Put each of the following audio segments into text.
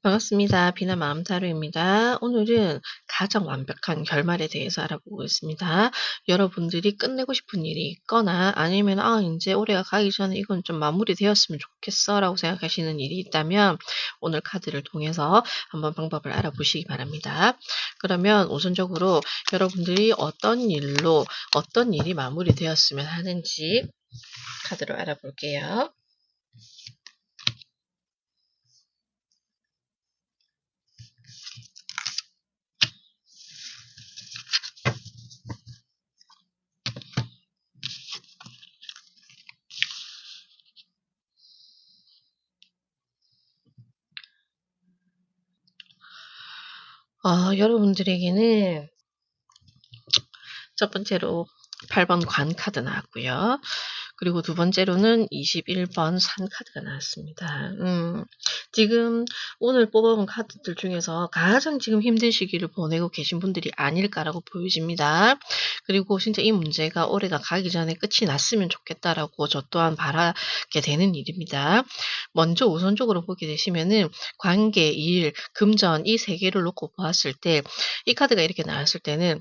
반갑습니다. 비나 마음타로입니다. 오늘은 가장 완벽한 결말에 대해서 알아보겠습니다. 여러분들이 끝내고 싶은 일이 있거나 아니면 이제 올해가 가기 전에 이건 좀 마무리되었으면 좋겠어라고 생각하시는 일이 있다면 오늘 카드를 통해서 한번 방법을 알아보시기 바랍니다. 그러면 우선적으로 여러분들이 어떤 일이 마무리되었으면 하는지 카드로 알아볼게요. 여러분들에게는 첫 번째로 8번 관 카드 나왔고요. 그리고 두 번째로는 21번 산 카드가 나왔습니다. 지금 오늘 뽑아본 카드들 중에서 가장 지금 힘든 시기를 보내고 계신 분들이 아닐까라고 보여집니다. 그리고 진짜 이 문제가 올해가 가기 전에 끝이 났으면 좋겠다라고 저 또한 바라게 되는 일입니다. 먼저 우선적으로 보게 되시면은 관계, 일, 금전 이 세 개를 놓고 보았을 때 이 카드가 이렇게 나왔을 때는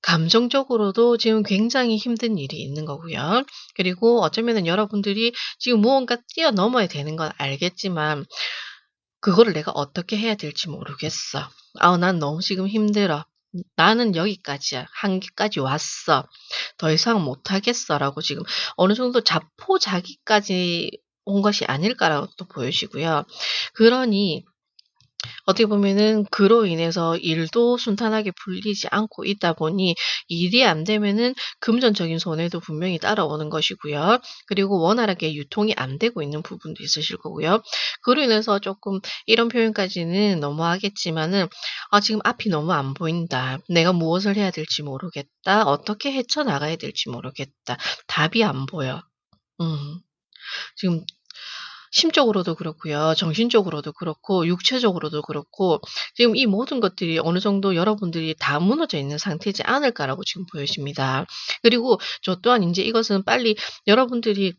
감정적으로도 지금 굉장히 힘든 일이 있는 거고요. 그리고 어쩌면은 여러분들이 지금 무언가 뛰어넘어야 되는 건 알겠지만 그거를 내가 어떻게 해야 될지 모르겠어. 난 너무 지금 힘들어. 나는 여기까지야. 한계까지 왔어. 더 이상 못하겠어라고 지금 어느 정도 자포자기까지 온 것이 아닐까라고 또 보여지고요. 그러니 어떻게 보면은 그로 인해서 일도 순탄하게 풀리지 않고 있다 보니 일이 안 되면은 금전적인 손해도 분명히 따라오는 것이고요. 그리고 원활하게 유통이 안 되고 있는 부분도 있으실 거고요. 그로 인해서 조금 이런 표현까지는 너무하겠지만은 지금 앞이 너무 안 보인다. 내가 무엇을 해야 될지 모르겠다. 어떻게 헤쳐나가야 될지 모르겠다. 답이 안 보여. 음. 지금 심적으로도 그렇고요. 정신적으로도 그렇고 육체적으로도 그렇고 지금 이 모든 것들이 어느 정도 여러분들이 다 무너져 있는 상태지 않을까라고 지금 보여집니다. 그리고 저 또한 인제 이것은 빨리 여러분들이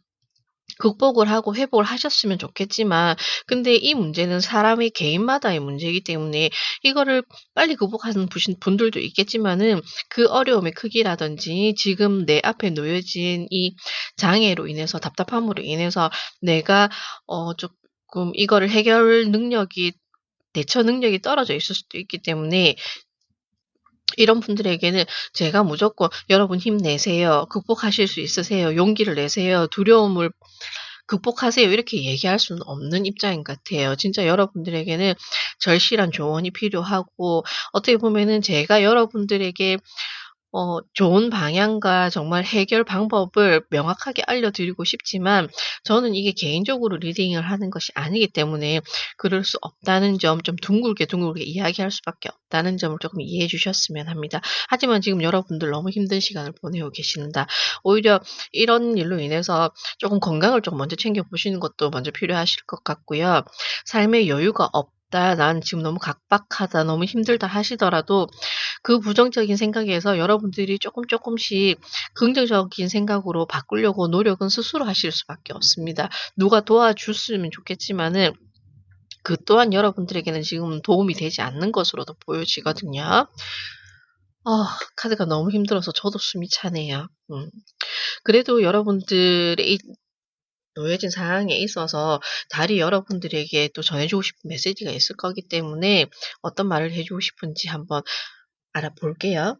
극복을 하고 회복을 하셨으면 좋겠지만 근데 이 문제는 사람의 개인마다의 문제이기 때문에 이거를 빨리 극복하는 부신 분들도 있겠지만은 그 어려움의 크기라든지 지금 내 앞에 놓여진 이 장애로 인해서 답답함으로 인해서 내가 쪼끔 이거를 해결 능력이 대처 능력이 떨어져 있을 수도 있기 때문에 이런 분들에게는 제가 무조건 "여러분 힘내세요. 극복하실 수 있으세요. 용기를 내세요. 두려움을 극복하세요." 이렇게 얘기할 수는 없는 입장인 것 같아요. 진짜 여러분들에게는 절실한 조언이 필요하고 어떻게 보면은 제가 여러분들에게 좋은 방향과 정말 해결 방법을 명확하게 알려드리고 싶지만 저는 이게 개인적으로 리딩을 하는 것이 아니기 때문에 그럴 수 없다는 점 좀 둥글게 이야기할 수밖에 없다는 점을 조금 이해해 주셨으면 합니다. 하지만 지금 여러분들 너무 힘든 시간을 보내고 계신다. 오히려 이런 일로 인해서 조금 건강을 좀 먼저 챙겨 보시는 것도 먼저 필요하실 것 같고요. 삶의 여유가 없다. "난 지금 너무 각박하다. 너무 힘들다." 하시더라도 그 부정적인 생각에서 여러분들이 쪼끔씩 긍정적인 생각으로 바꾸려고 노력은 스스로 하실 수밖에 없습니다. 누가 도와줬으면 좋겠지만은 그 또한 여러분들에게는 지금 도움이 되지 않는 것으로도 보여지거든요. 카드가 너무 힘들어서 저도 숨이 차네요. 그래도 여러분들의 이 놓여진 상황에 있어서 달이 여러분들에게 또 전해 주고 싶은 메시지가 있을 거기 때문에 어떤 말을 해 주고 싶은지 한번 알아볼게요.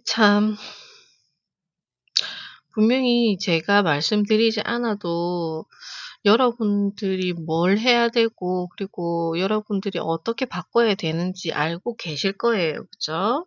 참. 분명히 제가 말씀드리지 않아도 여러분들이 뭘 해야 되고 그리고 여러분들이 어떻게 바꿔야 되는지 알고 계실 거예요. 그죠?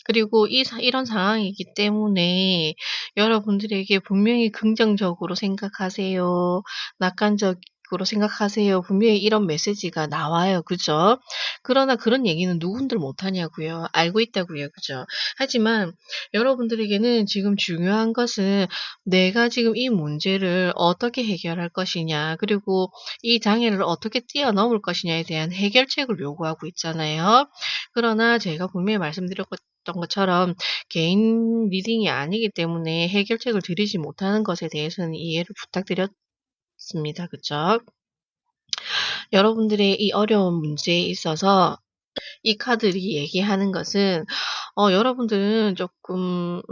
그리고 이런 상황이기 때문에 여러분들에게 분명히 긍정적으로 생각하세요. 낙관적으로 생각하세요. 분명히 이런 메시지가 나와요. 그죠? 그러나 그런 얘기는 누군들 못하냐고요. 알고 있다고요. 그죠? 하지만 여러분들에게는 지금 중요한 것은 내가 지금 이 문제를 어떻게 해결할 것이냐, 그리고 이 장애를 어떻게 뛰어넘을 것이냐에 대한 해결책을 요구하고 있잖아요. 그러나 제가 분명히 말씀드렸던 것처럼 개인 리딩이 아니기 때문에 해결책을 드리지 못하는 것에 대해서는 이해를 부탁드렸습니다. 그쵸? 여러분들의 이 어려운 문제에 있어서 이 카드들이 얘기하는 것은 여러분들은 조금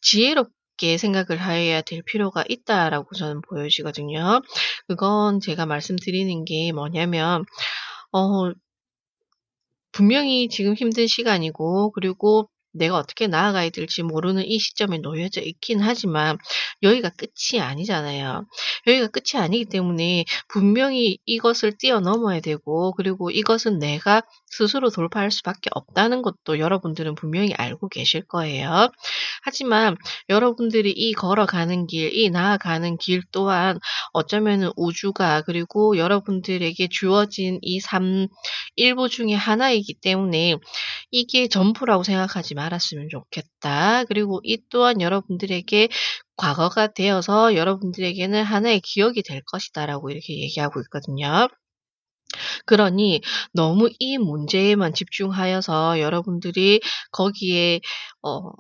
지혜롭게 생각을 해야 될 필요가 있다라고 저는 보여지거든요. 그건 제가 말씀드리는 게 뭐냐면 어 분명히 지금 힘든 시간이고, 그리고 내가 어떻게 나아가야 될지 모르는 이 시점에 놓여져 있긴 하지만 여기가 끝이 아니잖아요. 여기가 끝이 아니기 때문에 분명히 이것을 뛰어넘어야 되고, 그리고 이것은 내가 스스로 돌파할 수밖에 없다는 것도 여러분들은 분명히 알고 계실 거예요. 하지만 여러분들이 이 걸어가는 길, 이 나아가는 길 또한 어쩌면은 우주가, 그리고 여러분들에게 주어진 이 삶 일부 중에 하나이기 때문에 이게 전부라고 생각하지 말았으면 좋겠다. 그리고 이 또한 여러분들에게 과거가 되어서 여러분들에게는 하나의 기억이 될 것이다라고 이렇게 얘기하고 있거든요. 그러니 너무 이 문제에만 집중하여서 여러분들이 거기에 어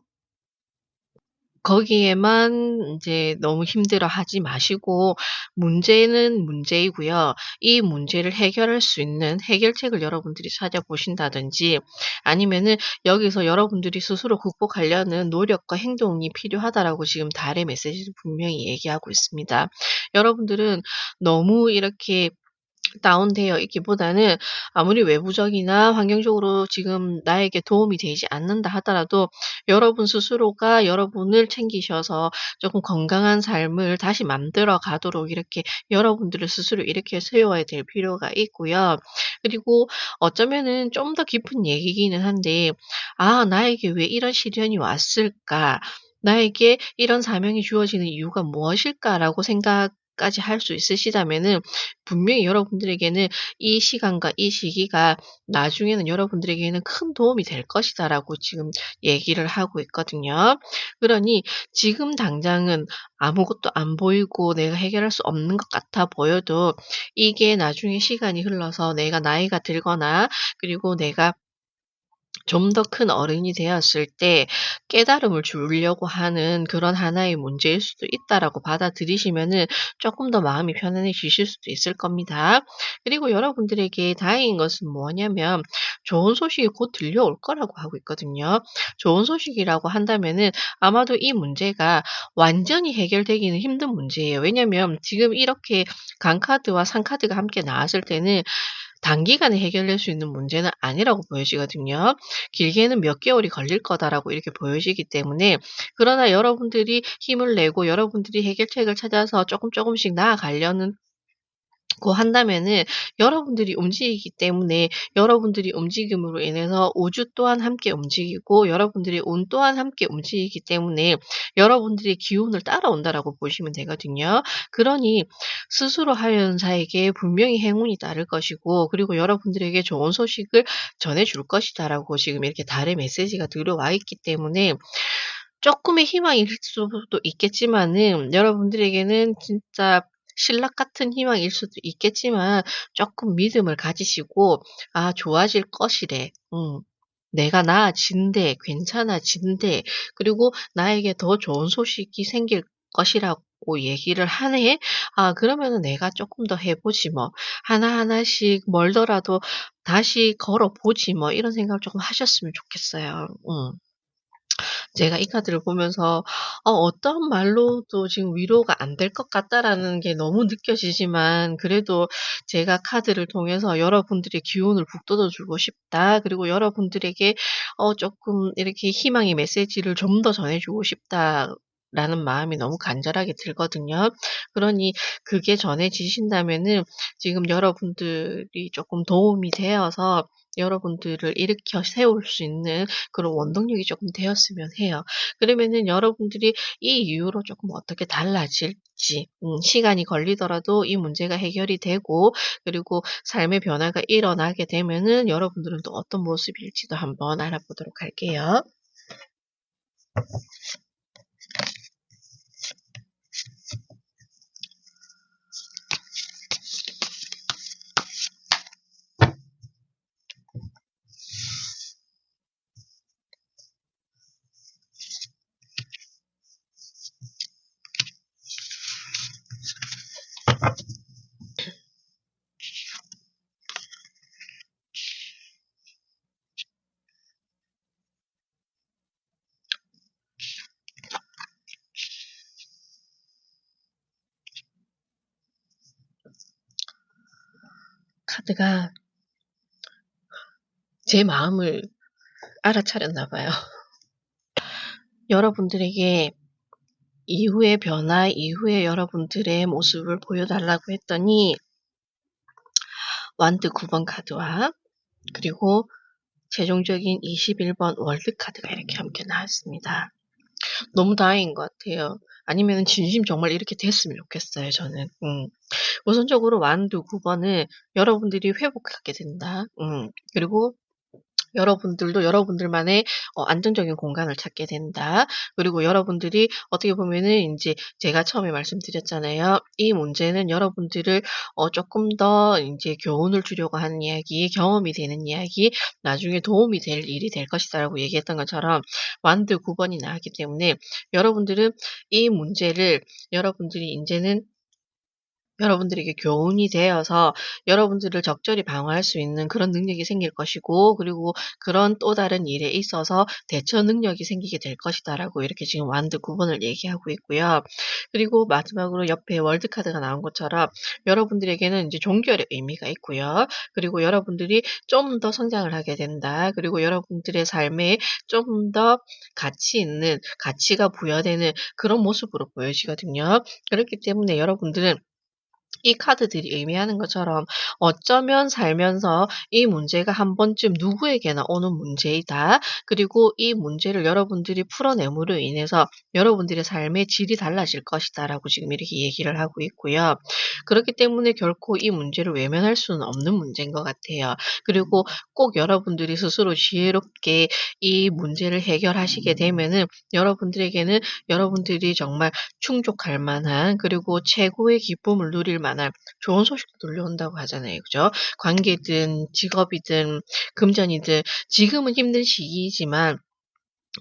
거기에만 인제 너무 힘들어하지 마시고, 문제는 문제이고요. 이 문제를 해결할 수 있는 해결책을 여러분들이 찾아보신다든지, 아니면은 여기서 여러분들이 스스로 극복하려는 노력과 행동이 필요하다라고 지금 달의 메시지도 분명히 얘기하고 있습니다. 여러분들은 너무 이렇게 다운되어 있기보다는, 아무리 외부적이나 환경적으로 지금 나에게 도움이 되지 않는다 하더라도 여러분 스스로가 여러분을 챙기셔서 조금 건강한 삶을 다시 만들어 가도록 이렇게 여러분들을 스스로 이렇게 세워야 될 필요가 있고요. 그리고 어쩌면은 좀 더 깊은 얘기이기는 한데, '아, 나에게 왜 이런 시련이 왔을까? 나에게 이런 사명이 주어지는 이유가 무엇일까?'라고 생각까지 할 수 있으시다면은 분명히 여러분들에게는 이 시간과 이 시기가 나중에는 여러분들에게는 큰 도움이 될 것이다라고 지금 얘기를 하고 있거든요. 그러니 지금 당장은 아무것도 안 보이고 내가 해결할 수 없는 것 같아 보여도, 이게 나중에 시간이 흘러서 내가 나이가 들거나, 그리고 내가 좀 더 큰 어른이 되었을 때 깨달음을 주려고 하는 그런 하나의 문제일 수도 있다라고 받아들이시면은 쪼끔 더 마음이 편안해지실 수도 있을 겁니다. 그리고 여러분들에게 다행인 것은 뭐냐면 좋은 소식이 곧 들려올 거라고 하고 있거든요. 좋은 소식이라고 한다면은 아마도 이 문제가 완전히 해결되기는 힘든 문제예요. 왜냐면 지금 이렇게 강카드와 상카드가 함께 나왔을 때는 단기간에 해결될 수 있는 문제는 아니라고 보여지거든요. 길게는 몇 개월이 걸릴 거다라고 이렇게 보여지기 때문에, 그러나 여러분들이 힘을 내고 여러분들이 해결책을 찾아서 쪼끔씩 나아가려는 고 한다면은 여러분들이 움직이기 때문에, 여러분들이 움직임으로 인해서 우주 또한 함께 움직이고 여러분들의 운 또한 함께 움직이기 때문에 여러분들의 기운을 따라온다라고 보시면 되거든요. 그러니 스스로 하려는 자에게 분명히 행운이 따를 것이고, 그리고 여러분들에게 좋은 소식을 전해 줄 것이다라고 지금 이렇게 달의 메시지가 들어와 있기 때문에, 쪼끔의 희망일 수도 있겠지만은 여러분들에게는 진짜 신락 같은 희망일 수도 있겠지만, 쪼끔 믿음을 가지시고 '아, 좋아질 것이래. 내가 나아진대. 괜찮아진대. 그리고 나에게 더 좋은 소식이 생길 것이라고 얘기를 하네. 아, 그러면은 내가 쪼끔 더 해 보지 뭐. 하나하나씩 멀더라도 다시 걸어 보지 뭐.' 이런 생각을 쪼끔 하셨으면 좋겠어요. 제가 이 카드를 보면서 어떤 말로도 지금 위로가 안 될 것 같다라는 게 너무 느껴지지만, 그래도 제가 카드를 통해서 '여러분들의 기운을 북돋워 주고 싶다. 그리고 여러분들에게 쪼끔 이렇게 희망의 메시지를 좀 더 전해 주고 싶다.' 라는 마음이 너무 간절하게 들거든요. 그러니 그게 전해지신다면은 지금 여러분들이 조금 도움이 되어서 여러분들을 일으켜 세울 수 있는 그런 원동력이 조금 되었으면 해요. 그러면은 여러분들이 이 이후로 조금 어떻게 달라질지 시간이 걸리더라도 이 문제가 해결이 되고, 그리고 삶의 변화가 일어나게 되면은 여러분들은 또 어떤 모습일지도 한번 알아보도록 할게요. 카드가 제 마음을 알아차렸나 봐요. 여러분들에게 이후의 변화, 이후의 여러분들의 모습을 보여달라고 했더니 완드 9번 카드와 그리고 최종적인 21번 월드 카드가 이렇게 함께 나왔습니다. 너무 다행인 것 같아요. 아니면 진심 정말 이렇게 됐으면 좋겠어요, 저는. 우선적으로 완드 9번은 여러분들이 회복하게 된다. 그리고 여러분들도 여러분들만의 안정적인 공간을 찾게 된다. 그리고 여러분들이 어떻게 보면은 인제 제가 처음에 말씀드렸잖아요. 이 문제는 여러분들을 쪼끔 더 인제 교훈을 주려고 하는 이야기, 경험이 되는 이야기, 나중에 도움이 될 일이 될 것이다라고 얘기했던 것처럼 완드 9번이 나왔기 때문에 여러분들은 이 문제를 여러분들이 인제는 여러분들에게 교훈이 되어서 여러분들을 적절히 방어할 수 있는 그런 능력이 생길 것이고, 그리고 그런 또 다른 일에 있어서 대처 능력이 생기게 될 것이다라고 이렇게 지금 완드 9번을 얘기하고 있고요. 그리고 마지막으로 옆에 월드 카드가 나온 것처럼 여러분들에게는 이제 종결의 의미가 있고요. 그리고 여러분들이 좀 더 성장을 하게 된다. 그리고 여러분들의 삶에 좀 더 가치 있는, 가치가 부여되는 그런 모습으로 보여지거든요. 그렇기 때문에 여러분들은 이 카드들이 의미하는 것처럼 어쩌면 살면서 이 문제가 한 번쯤 누구에게나 오는 문제이다. 그리고 이 문제를 여러분들이 풀어냄으로 인해서 여러분들의 삶의 질이 달라질 것이다라고 지금 이렇게 얘기를 하고 있고요. 그렇기 때문에 결코 이 문제를 외면할 수는 없는 문제인 것 같아요. 그리고 꼭 여러분들이 스스로 지혜롭게 이 문제를 해결하시게 되면은 여러분들에게는 여러분들이 정말 충족할 만한, 그리고 최고의 기쁨을 누릴 만한 좋은 소식도 들려온다고 하잖아요. 그죠? 관계든 직업이든 금전이든 지금은 힘든 시기이지만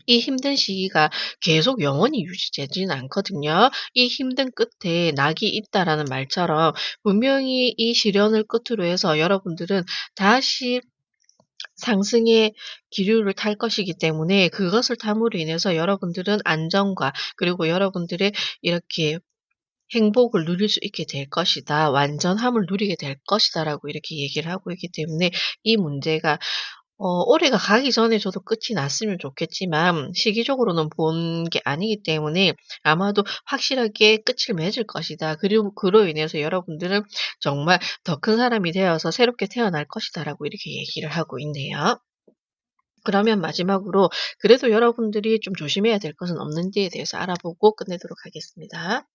이 힘든 시기가 계속 영원히 유지되지는 않거든요. 이 힘든 끝에 낙이 있다라는 말처럼 분명히 이 시련을 끝으로 해서 여러분들은 다시 상승의 기류를 탈 것이기 때문에 그것을 탐으로 인해서 여러분들은 안정과, 그리고 여러분들의 이렇게 행복을 누릴 수 있게 될 것이다. 완전함을 누리게 될 것이다라고 이렇게 얘기를 하고 있기 때문에 이 문제가 올해가 가기 전에 저도 끝이 났으면 좋겠지만 시기적으로는 본 게 아니기 때문에 아마도 확실하게 끝을 맺을 것이다. 그리고 그로 인해서 여러분들은 정말 더 큰 사람이 되어서 새롭게 태어날 것이다라고 이렇게 얘기를 하고 있네요. 그러면 마지막으로 그래도 여러분들이 좀 조심해야 될 것은 없는지에 대해서 알아보고 끝내도록 하겠습니다.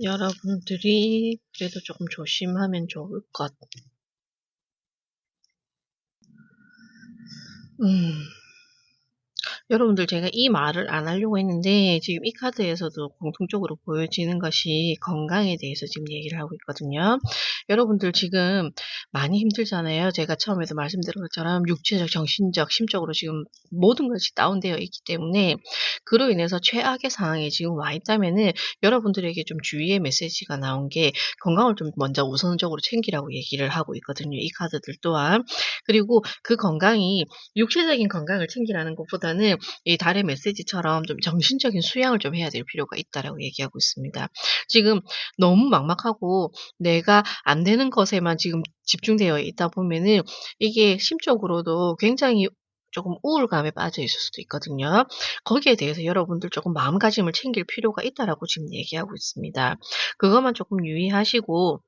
여러분들이 그래도 조금 조심하면 좋을 것. 음. 여러분들 제가 이 말을 안 하려고 했는데 지금 이 카드에서도 공통적으로 보여지는 것이 건강에 대해서 지금 얘기를 하고 있거든요. 여러분들 지금 많이 힘들잖아요. 제가 처음에도 말씀드린 것처럼 육체적, 정신적, 심적으로 지금 모든 것이 다운되어 있기 때문에 그로 인해서 최악의 상황에 지금 와 있다면은 여러분들에게 좀 주의의 메시지가 나온 게 건강을 좀 먼저 우선적으로 챙기라고 얘기를 하고 있거든요. 이 카드들 또한. 그리고 그 건강이 육체적인 건강을 챙기라는 것보다는 이 달의 메시지처럼 좀 정신적인 수양을 좀 해야 될 필요가 있다라고 얘기하고 있습니다. 지금 너무 막막하고 내가 안 되는 것에만 지금 집중되어 있다 보면은 이게 심적으로도 굉장히 조금 우울감에 빠져 있을 수도 있거든요. 거기에 대해서 여러분들 조금 마음가짐을 챙길 필요가 있다라고 지금 얘기하고 있습니다. 그것만 조금 유의하시고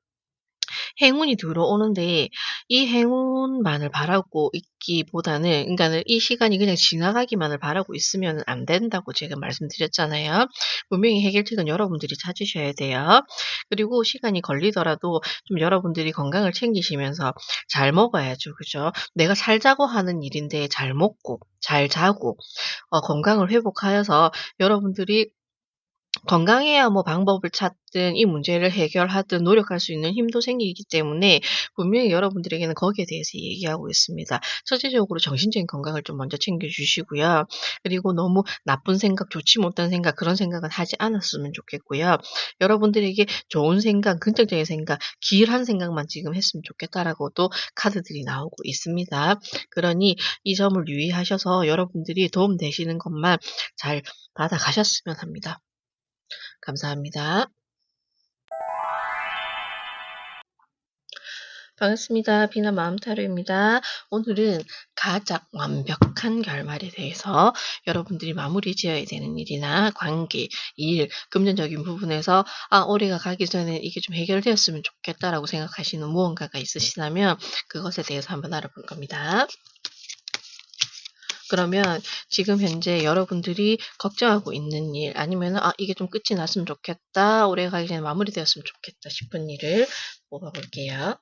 행운이 들어오는데 이 행운만을 바라고 있기보다는 그러니까는 이 시간이 그냥 지나가기만을 바라고 있으면 안 된다고 제가 말씀드렸잖아요. 분명히 해결책은 여러분들이 찾으셔야 돼요. 그리고 시간이 걸리더라도 좀 여러분들이 건강을 챙기시면서 잘 먹어야죠. 그죠? 내가 살자고 하는 일인데 잘 먹고 잘 자고 건강을 회복하여서 여러분들이 건강해야 뭐 방법을 찾든 이 문제를 해결하든 노력할 수 있는 힘도 생기기 때문에 분명히 여러분들에게는 거기에 대해서 얘기하고 있습니다. 첫째적으로 정신적인 건강을 좀 먼저 챙겨 주시고요. 그리고 너무 나쁜 생각, 좋지 못한 생각 그런 생각은 하지 않았으면 좋겠고요. 여러분들에게 좋은 생각, 긍정적인 생각, 길한 생각만 지금 했으면 좋겠다라고도 카드들이 나오고 있습니다. 그러니 이 점을 유의하셔서 여러분들이 도움 되시는 것만 잘 받아가셨으면 합니다. 감사합니다. 반갑습니다. 비나 마음타로입니다. 오늘은 가장 완벽한 결말에 대해서 여러분들이 마무리 지어야 되는 일이나 관계, 일, 금전적인 부분에서 올해가 가기 전에 이게 좀 해결되었으면 좋겠다라고 생각하시는 무언가가 있으시다면 그것에 대해서 한번 알아볼 겁니다. 그러면 지금 현재 여러분들이 걱정하고 있는 일 아니면은 '이게 좀 끝이 났으면 좋겠다. 올해 가기 전에 마무리되었으면 좋겠다.' 싶은 일을 뽑아 볼게요.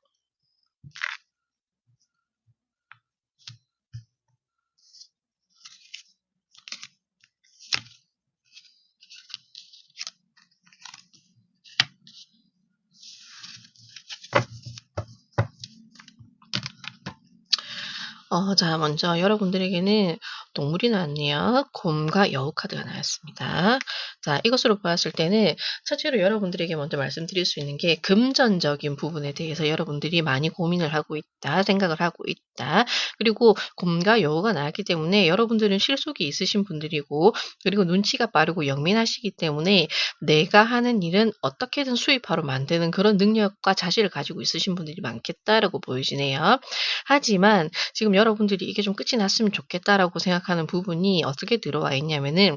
자 먼저 여러분들에게는 동물이 나왔네요. 곰과 여우 카드가 나왔습니다. 자 이것으로 보았을 때는 첫째로 여러분들에게 먼저 말씀드릴 수 있는 게 금전적인 부분에 대해서 여러분들이 많이 고민을 하고 있다, 생각을 하고 있다. 그리고 곰과 여우가 나왔기 때문에 여러분들은 실속이 있으신 분들이고 그리고 눈치가 빠르고 영민하시기 때문에 내가 하는 일은 어떻게든 수입하러 만드는 그런 능력과 자질을 가지고 있으신 분들이 많겠다라고 보여지네요. 하지만 지금 여러분들이 '이게 좀 끝이 났으면 좋겠다.'라고 생각하는 부분이 어떻게 들어와 있냐면은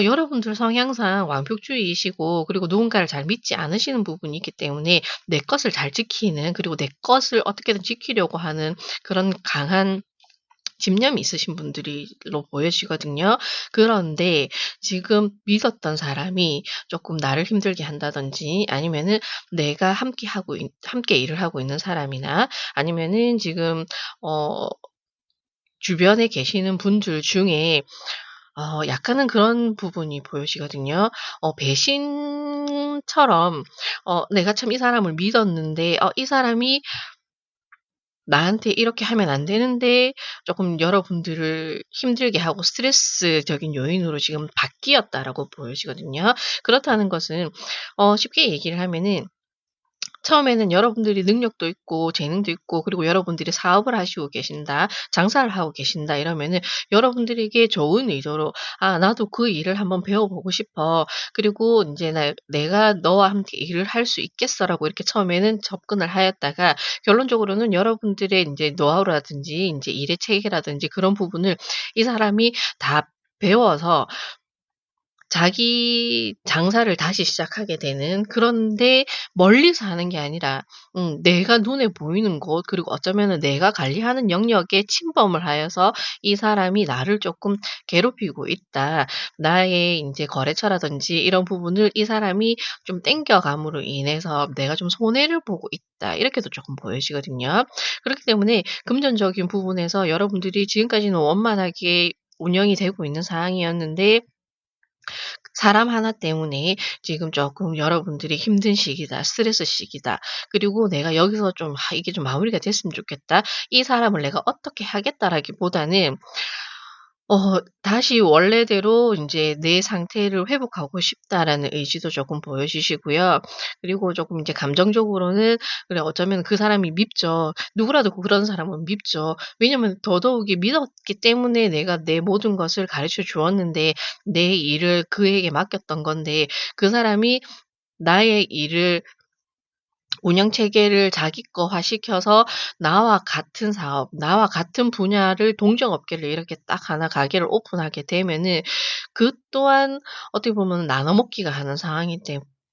여러분들 성향상 완벽주의이시고 그리고 누군가를 잘 믿지 않으시는 부분이 있기 때문에 내 것을 잘 지키는 그리고 내 것을 어떻게든 지키려고 하는 그런 강한 집념이 있으신 분들로 보여지거든요. 그런데 지금 믿었던 사람이 조금 나를 힘들게 한다든지 아니면은 내가 함께 일을 하고 있는 사람이나 아니면은 지금 어 주변에 계시는 분들 중에 약간은 그런 부분이 보여지거든요. 배신처럼 내가 참 이 사람을 믿었는데 이 사람이 나한테 이렇게 하면 안 되는데 조금 여러분들을 힘들게 하고 스트레스적인 요인으로 지금 바뀌었다라고 보여지거든요. 그렇다는 것은 쉽게 얘기를 하면은 처음에는 여러분들이 능력도 있고 재능도 있고 그리고 여러분들이 사업을 하시고 계신다, 장사를 하고 계신다 이러면은 여러분들에게 좋은 의도로 "아 나도 그 일을 한번 배워 보고 싶어. 그리고 인제 내가 너와 함께 일을 할 수 있겠어."라고 이렇게 처음에는 접근을 하였다가 결론적으로는 여러분들의 인제 노하우라든지 인제 일의 체계라든지 그런 부분을 이 사람이 다 배워서 자기 장사를 다시 시작하게 되는 그런데 멀리서 하는 게 아니라 내가 눈에 보이는 곳 그리고 어쩌면은 내가 관리하는 영역에 침범을 하여서 '이 사람이 나를 쪼끔 괴롭히고 있다. 나의 인제 거래처라든지 이런 부분을 이 사람이 좀 땡겨감으로 인해서 내가 좀 손해를 보고 있다.' 이렇게도 쪼끔 보여지거든요. 그렇기 때문에 금전적인 부분에서 여러분들이 지금까지는 원만하게 운영이 되고 있는 상황이었는데 사람 하나 때문에 지금 조금 여러분들이 힘든 시기다, 스트레스 시기다. 그리고 내가 여기서 좀 '아 이게 좀 마무리가 됐으면 좋겠다. 이 사람을 내가 어떻게 하겠다.'라기보다는 다시 원래대로 인제 '내 상태를 회복하고 싶다.'라는 의지도 조금 보여주시고요. 그리고 조금 이제 감정적으로는 그래 어쩌면 그 사람이 밉죠. 누구라도 그런 사람은 밉죠. 왜냐면 더더욱이 믿었기 때문에 내가 내 모든 것을 가르쳐 주었는데 내 일을 그에게 맡겼던 건데 그 사람이 나의 일을 운영 체계를 자기 거화시켜서 나와 같은 사업, 나와 같은 분야를 동종 업계를 이렇게 딱 하나 가게를 오픈하게 되면은 그 또한 어떻게 보면 나눠 먹기가 하는 상황이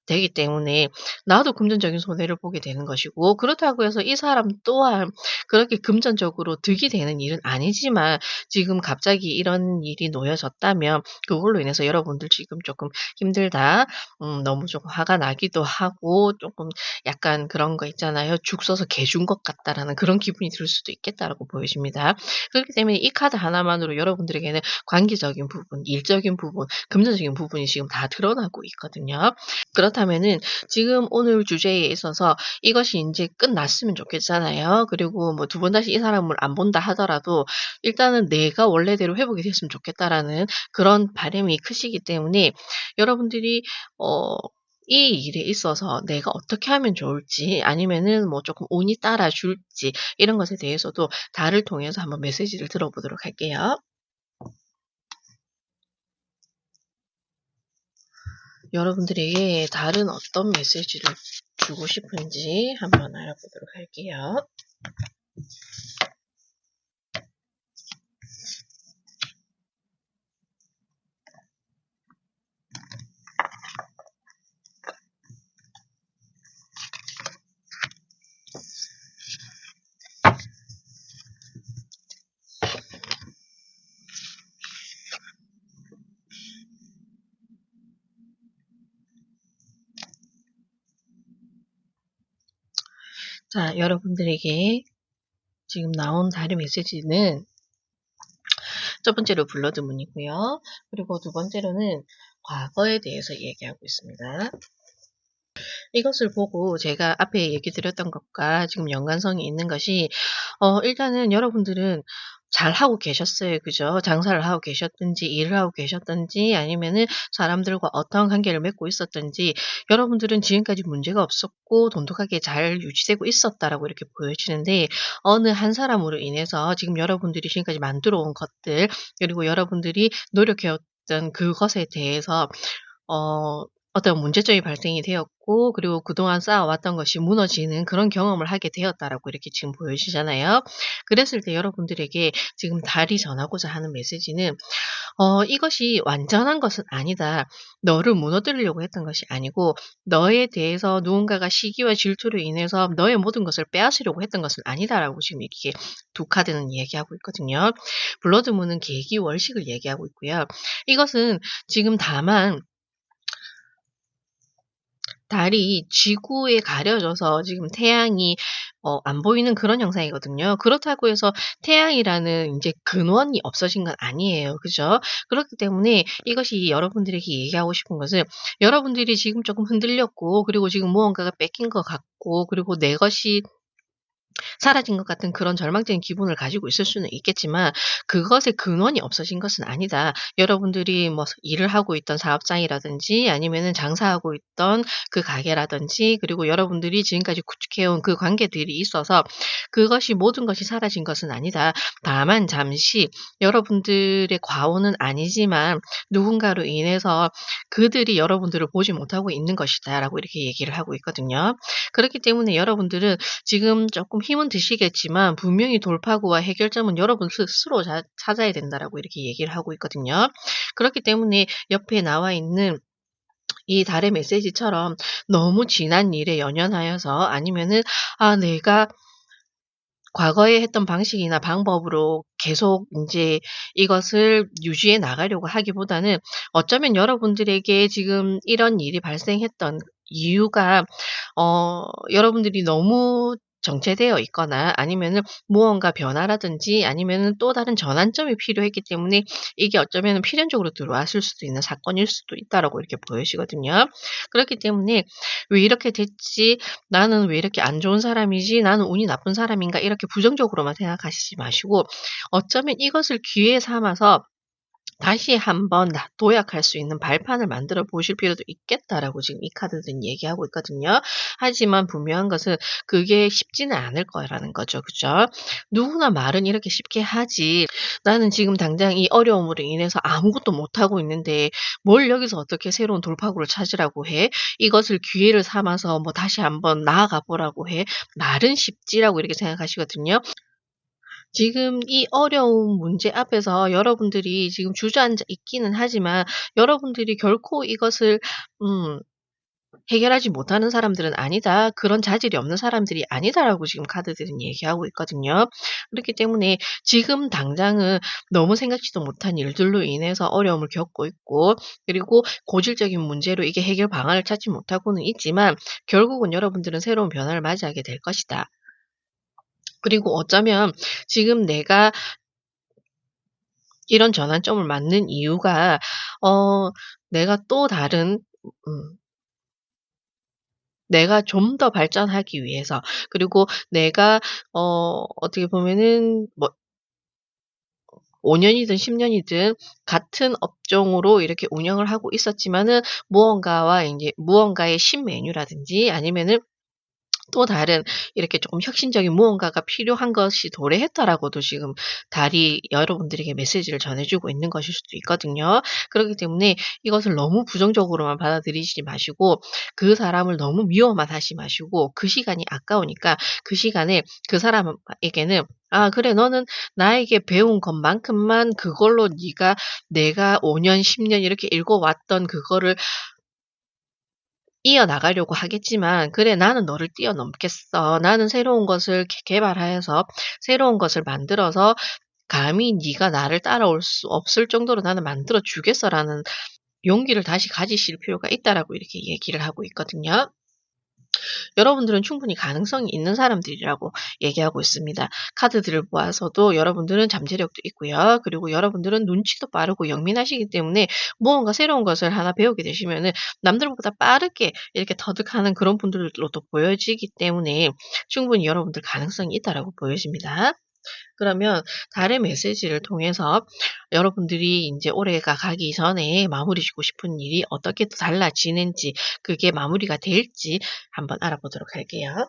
되기 때문에 나도 금전적인 손해를 보게 되는 것이고 그렇다고 해서 이 사람 또한 그렇게 금전적으로 득이 되는 일은 아니지만 지금 갑자기 이런 일이 놓여졌다면 그걸로 인해서 여러분들 지금 조금 힘들다. 너무 조금 화가 나기도 하고 조금 약간 그런 거 있잖아요. '죽 써서 개 준 것 같다.'라는 그런 기분이 들 수도 있겠다라고 보여집니다. 그렇기 때문에 이 카드 하나만으로 여러분들에게는 관계적인 부분, 일적인 부분, 금전적인 부분이 지금 다 드러나고 있거든요. 그렇다면은 지금 오늘 주제에 있어서 이것이 인제 끝났으면 좋겠잖아요. 그리고 뭐 두 번 다시 이 사람을 안 본다 하더라도 일단은 '내가 원래대로 회복이 됐으면 좋겠다.'라는 그런 바람이 크시기 때문에 여러분들이 어 이 일에 있어서 내가 어떻게 하면 좋을지 아니면은 뭐 쪼끔 운이 따라줄지 이런 것에 대해서도 달을 통해서 한번 메시지를 들어보도록 할게요. 여러분들에게 달은 어떤 메시지를 주고 싶은지 한번 알아보도록 할게요. 자, 여러분들에게 지금 나온 달의 메시지는 첫 번째로 블러드 문이고요. 그리고 두 번째로는 과거에 대해서 얘기하고 있습니다. 이것을 보고 제가 앞에 얘기 드렸던 것과 지금 연관성이 있는 것이 일단은 여러분들은 잘하고 계셨어요. 그죠? 장사를 하고 계셨든지 일을 하고 계셨든지 아니면은 사람들과 어떠한 관계를 맺고 있었든지 여러분들은 지금까지 문제가 없었고 돈독하게 잘 유지되고 있었다라고 이렇게 보여지는데 어느 한 사람으로 인해서 지금 여러분들이 지금까지 만들어 온 것들 그리고 여러분들이 노력해 왔던 그것에 대해서 어떤 문제점이 발생이 되었고 그리고 그동안 쌓아왔던 것이 무너지는 그런 경험을 하게 되었다라고 이렇게 지금 보여지잖아요. 그랬을 때 여러분들에게 지금 달이 전하고자 하는 메시지는 이것이 완전한 것은 아니다. 너를 무너뜨리려고 했던 것이 아니고 너에 대해서 누군가가 시기와 질투로 인해서 너의 모든 것을 빼앗으려고 했던 것은 아니다라고 지금 이렇게 두 카드는 얘기하고 있거든요. 블러드문은 계기 월식을 얘기하고 있고요. 이것은 지금 다만 달이 지구에 가려져서 지금 태양이 안 보이는 그런 형상이거든요. 그렇다고 해서 태양이라는 인제 근원이 없어진 건 아니에요. 그죠? 그렇기 때문에 이것이 여러분들에게 얘기하고 싶은 것은 여러분들이 지금 쪼끔 흔들렸고 그리고 지금 무언가가 뺏긴 것 같고 그리고 내 것이 사라진 것 같은 그런 절망적인 기분을 가지고 있을 수는 있겠지만 그것의 근원이 없어진 것은 아니다. 여러분들이 뭐 일을 하고 있던 사업장이라든지 아니면은 장사하고 있던 그 가게라든지 그리고 여러분들이 지금까지 구축해 온 그 관계들이 있어서 그것이 모든 것이 사라진 것은 아니다. 다만 잠시 여러분들의 과오는 아니지만 누군가로 인해서 그들이 여러분들을 보지 못하고 있는 것이다라고 이렇게 얘기를 하고 있거든요. 그렇기 때문에 여러분들은 지금 쪼끔 힘은 드시겠지만 분명히 돌파구와 해결점은 여러분 스스로 찾아야 된다라고 이렇게 얘기를 하고 있거든요. 그렇기 때문에 옆에 나와 있는 이 달의 메시지처럼 너무 지난 일에 연연하여서 아니면은 '아 내가 과거에 했던 방식이나 방법으로 계속 인제 이것을 유지해 나가려고 하기보다는 어쩌면 여러분들에게 지금 이런 일이 발생했던 이유가 여러분들이 너무 정체되어 있거나 아니면은 무언가 변화라든지 아니면은 또 다른 전환점이 필요했기 때문에 이게 어쩌면은 필연적으로 들어왔을 수도 있는 사건일 수도 있다라고 이렇게 보여지거든요. 그렇기 때문에 '왜 이렇게 됐지? 나는 왜 이렇게 안 좋은 사람이지? 나는 운이 나쁜 사람인가?' 이렇게 부정적으로만 생각하시지 마시고 어쩌면 이것을 기회 삼아서 다시 한번 도약할 수 있는 발판을 만들어 보실 필요도 있겠다라고 지금 이 카드들은 얘기하고 있거든요. 하지만 분명한 것은 그게 쉽지는 않을 거라는 거죠. 그죠? 누구나 말은 이렇게 쉽게 하지. 나는 지금 당장 이 어려움으로 인해서 아무것도 못하고 있는데 뭘 여기서 어떻게 새로운 돌파구를 찾으라고 해? 이것을 기회를 삼아서 뭐 다시 한번 나아가 보라고 해? 말은 쉽지라고 이렇게 생각하시거든요. 지금 이 어려운 문제 앞에서 여러분들이 지금 주저앉아 있기는 하지만 여러분들이 결코 이것을 음 해결하지 못하는 사람들은 아니다. 그런 자질이 없는 사람들이 아니다라고 지금 카드들은 얘기하고 있거든요. 그렇기 때문에 지금 당장은 너무 생각지도 못한 일들로 인해서 어려움을 겪고 있고 그리고 고질적인 문제로 이게 해결 방안을 찾지 못하고는 있지만 결국은 여러분들은 새로운 변화를 맞이하게 될 것이다. 그리고 어쩌면 지금 내가 이런 전환점을 맞는 이유가 어 내가 또 다른 음 내가 좀 더 발전하기 위해서 그리고 내가 어떻게 보면은 뭐 5 년이든 10 년이든 같은 업종으로 이렇게 운영을 하고 있었지만은 무언가와 인제 무언가의 신메뉴라든지 아니면은 또 다른 이렇게 조금 혁신적인 무언가가 필요한 것이 도래했다라고도 지금 달이 여러분들에게 메시지를 전해 주고 있는 것일 수도 있거든요. 그렇기 때문에 이것을 너무 부정적으로만 받아들이지 마시고 그 사람을 너무 미워만 하지 마시고 그 시간이 아까우니까 그 시간에 그 사람에게는 '아 그래 너는 나에게 배운 것만큼만 그걸로 네가 내가 5 년 10년 이렇게 읽어 왔던 그거를 이어나가려고 하겠지만 '그래 나는 너를 뛰어넘겠어. 나는 새로운 것을 개발하여서 새로운 것을 만들어서 감히 네가 나를 따라올 수 없을 정도로 나는 만들어 주겠어.'라는 용기를 다시 가지실 필요가 있다라고 이렇게 얘기를 하고 있거든요. 여러분들은 충분히 가능성이 있는 사람들이라고 얘기하고 있습니다. 카드들을 보아서도 여러분들은 잠재력도 있고요. 그리고 여러분들은 눈치도 빠르고 영민하시기 때문에 무언가 새로운 것을 하나 배우게 되시면은 남들보다 빠르게 이렇게 터득하는 그런 분들로도 보여지기 때문에 충분히 여러분들 가능성이 있다라고 보여집니다. 그러면 달의 메시지를 통해서 여러분들이 인제 올해가 가기 전에 마무리 짓고 싶은 일이 어떻게 또 달라지는지 그게 마무리가 될지 한번 알아보도록 할게요.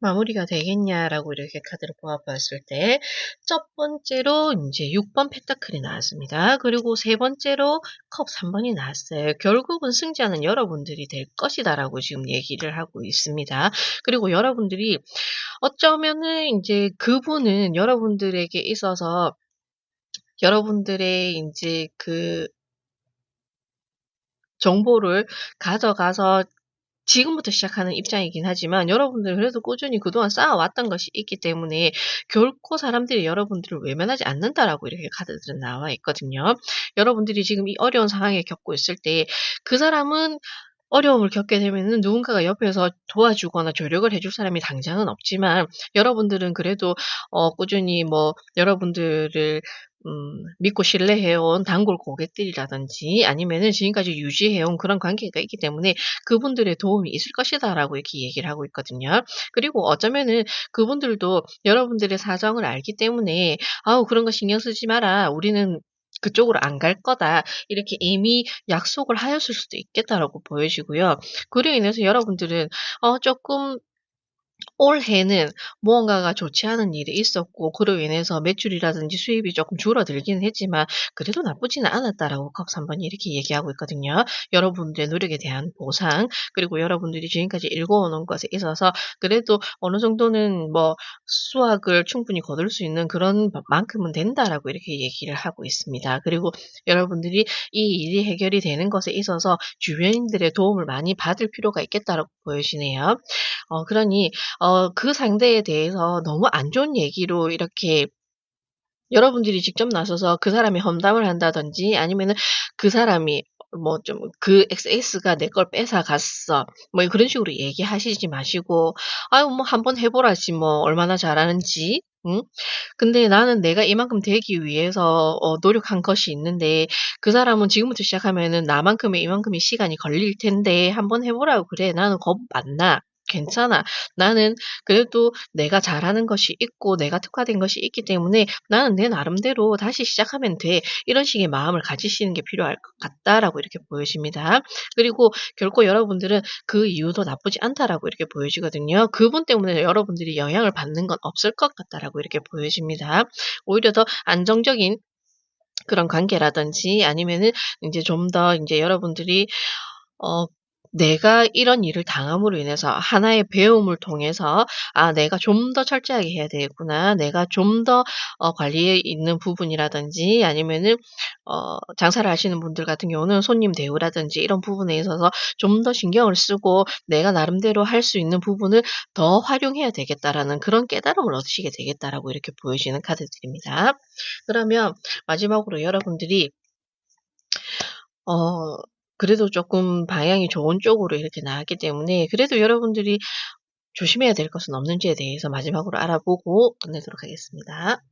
마무리가 되겠냐라고 이렇게 카드를 뽑아 봤을 때 첫 번째로 인제 6번 펜타클이 나왔습니다. 그리고 세 번째로 컵 3 번이 나왔어요. 결국은 승자는 여러분들이 될 것이다라고 지금 얘기를 하고 있습니다. 그리고 여러분들이 어쩌면은 인제 그분은 여러분들에게 있어서 여러분들의 인제 그 정보를 가져가서 지금부터 시작하는 입장이긴 하지만 여러분들은 그래도 꾸준히 그동안 쌓아왔던 것이 있기 때문에 결코 사람들이 여러분들을 외면하지 않는다라고 이렇게 카드들은 나와 있거든요. 여러분들이 지금 이 어려운 상황에 겪고 있을 때 그 사람은 어려움을 겪게 되면은 누군가가 옆에서 도와주거나 조력을 해줄 사람이 당장은 없지만 여러분들은 그래도 꾸준히 뭐 여러분들을 믿고 신뢰해 온 단골 고객들이라든지 아니면은 지금까지 유지해 온 그런 관계가 있기 때문에 그분들의 도움이 있을 것이다라고 이렇게 얘기를 하고 있거든요. 그리고 어쩌면은 그분들도 여러분들의 사정을 알기 때문에 "아우 그런 거 신경 쓰지 마라. 우리는 그쪽으로 안 갈 거다." 이렇게 이미 약속을 하였을 수도 있겠다라고 보여지고요. 그로 인해서 여러분들은 쪼끔 올해는 무언가가 좋지 않은 일이 있었고 그로 인해서 매출이라든지 수입이 조금 줄어들기는 했지만 그래도 나쁘지는 않았다라고 컵스 한 번이 이렇게 얘기하고 있거든요. 여러분들의 노력에 대한 보상, 그리고 여러분들이 지금까지 읽어오는 것에 있어서 그래도 어느 정도는 뭐 수확을 충분히 거둘 수 있는 그런 만큼은 된다라고 이렇게 얘기를 하고 있습니다. 그리고 여러분들이 이 일이 해결이 되는 것에 있어서 주변인들의 도움을 많이 받을 필요가 있겠다라고 보여지네요. 그러니 그 상대에 대해서 너무 안 좋은 얘기로 이렇게 여러분들이 직접 나서서 그 사람이 험담을 한다든지 아니면은 그 사람이 뭐 좀 "그 XX가 내 걸 뺏어 갔어." 뭐 그런 식으로 얘기하시지 마시고 "아유 뭐 한번 해 보라지 뭐 얼마나 잘하는지. 응? 근데 나는 내가 이만큼 되기 위해서 노력한 것이 있는데 그 사람은 지금부터 시작하면은 나만큼의 이만큼의 시간이 걸릴 텐데 한번 해 보라고 그래. 나는 겁 안 나. 괜찮아. 나는 그래도 내가 잘하는 것이 있고 내가 특화된 것이 있기 때문에 나는 내 나름대로 다시 시작하면 돼." 이런 식의 마음을 가지시는 게 필요할 것 같다라고 이렇게 보여집니다. 그리고 결코 여러분들은 그 이유도 나쁘지 않다라고 이렇게 보여지거든요. 그분 때문에 여러분들이 영향을 받는 건 없을 것 같다라고 이렇게 보여집니다. 오히려 더 안정적인 그런 관계라든지 아니면은 인제 좀 더 인제 여러분들이 어 내가 이런 일을 당함으로 인해서 하나의 배움을 통해서 '아 내가 좀 더 철저하게 해야 되겠구나. 내가 좀 더 관리에 있는 부분이라든지 아니면은 장사를 하시는 분들 같은 경우는 손님 대우라든지 이런 부분에 있어서 좀 더 신경을 쓰고 내가 나름대로 할 수 있는 부분을 더 활용해야 되겠다.'라는 그런 깨달음을 얻으시게 되겠다라고 이렇게 보여지는 카드들입니다. 그러면 마지막으로 여러분들이 어 그래도 쪼끔 방향이 좋은 쪽으로 이렇게 나왔기 때문에 그래도 여러분들이 조심해야 될 것은 없는지에 대해서 마지막으로 알아보고 끝내도록 하겠습니다.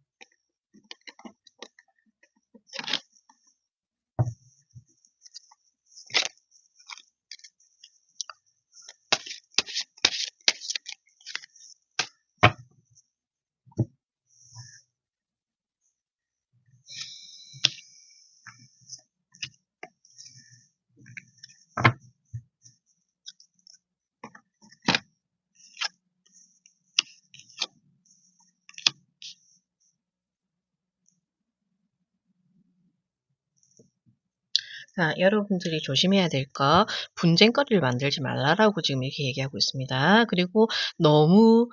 자, 여러분들이 조심해야 될 거 분쟁거리를 만들지 말라라고 지금 이렇게 얘기하고 있습니다. 그리고 너무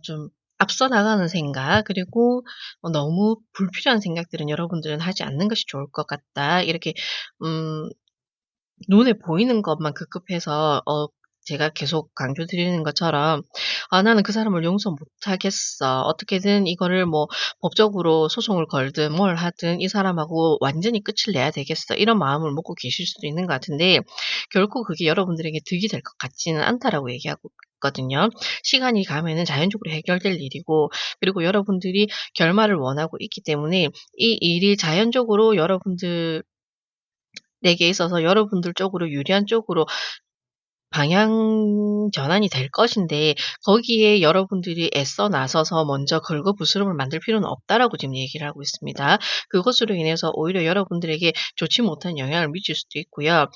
좀 앞서 나가는 생각 그리고 너무 불필요한 생각들은 여러분들은 하지 않는 것이 좋을 것 같다. 이렇게 음 눈에 보이는 것만 급급해서 제가 계속 강조드리는 것처럼 '아 나는 그 사람을 용서 못 하겠어. 어떻게든 이거를 뭐 법적으로 소송을 걸든 뭘 하든 이 사람하고 완전히 끝을 내야 되겠어.' 이런 마음을 먹고 계실 수도 있는 것 같은데 결코 그게 여러분들에게 득이 될 것 같지는 않다라고 얘기하고 있거든요. 시간이 가면은 자연적으로 해결될 일이고 그리고 여러분들이 결말을 원하고 있기 때문에 이 일이 자연적으로 여러분들 에게 있어서 여러분들 쪽으로 유리한 쪽으로 방향 전환이 될 것인데 거기에 여러분들이 애써 나서서 먼저 긁어부스럼을 만들 필요는 없다라고 지금 얘기를 하고 있습니다. 그것으로 인해서 오히려 여러분들에게 좋지 못한 영향을 미칠 수도 있고요.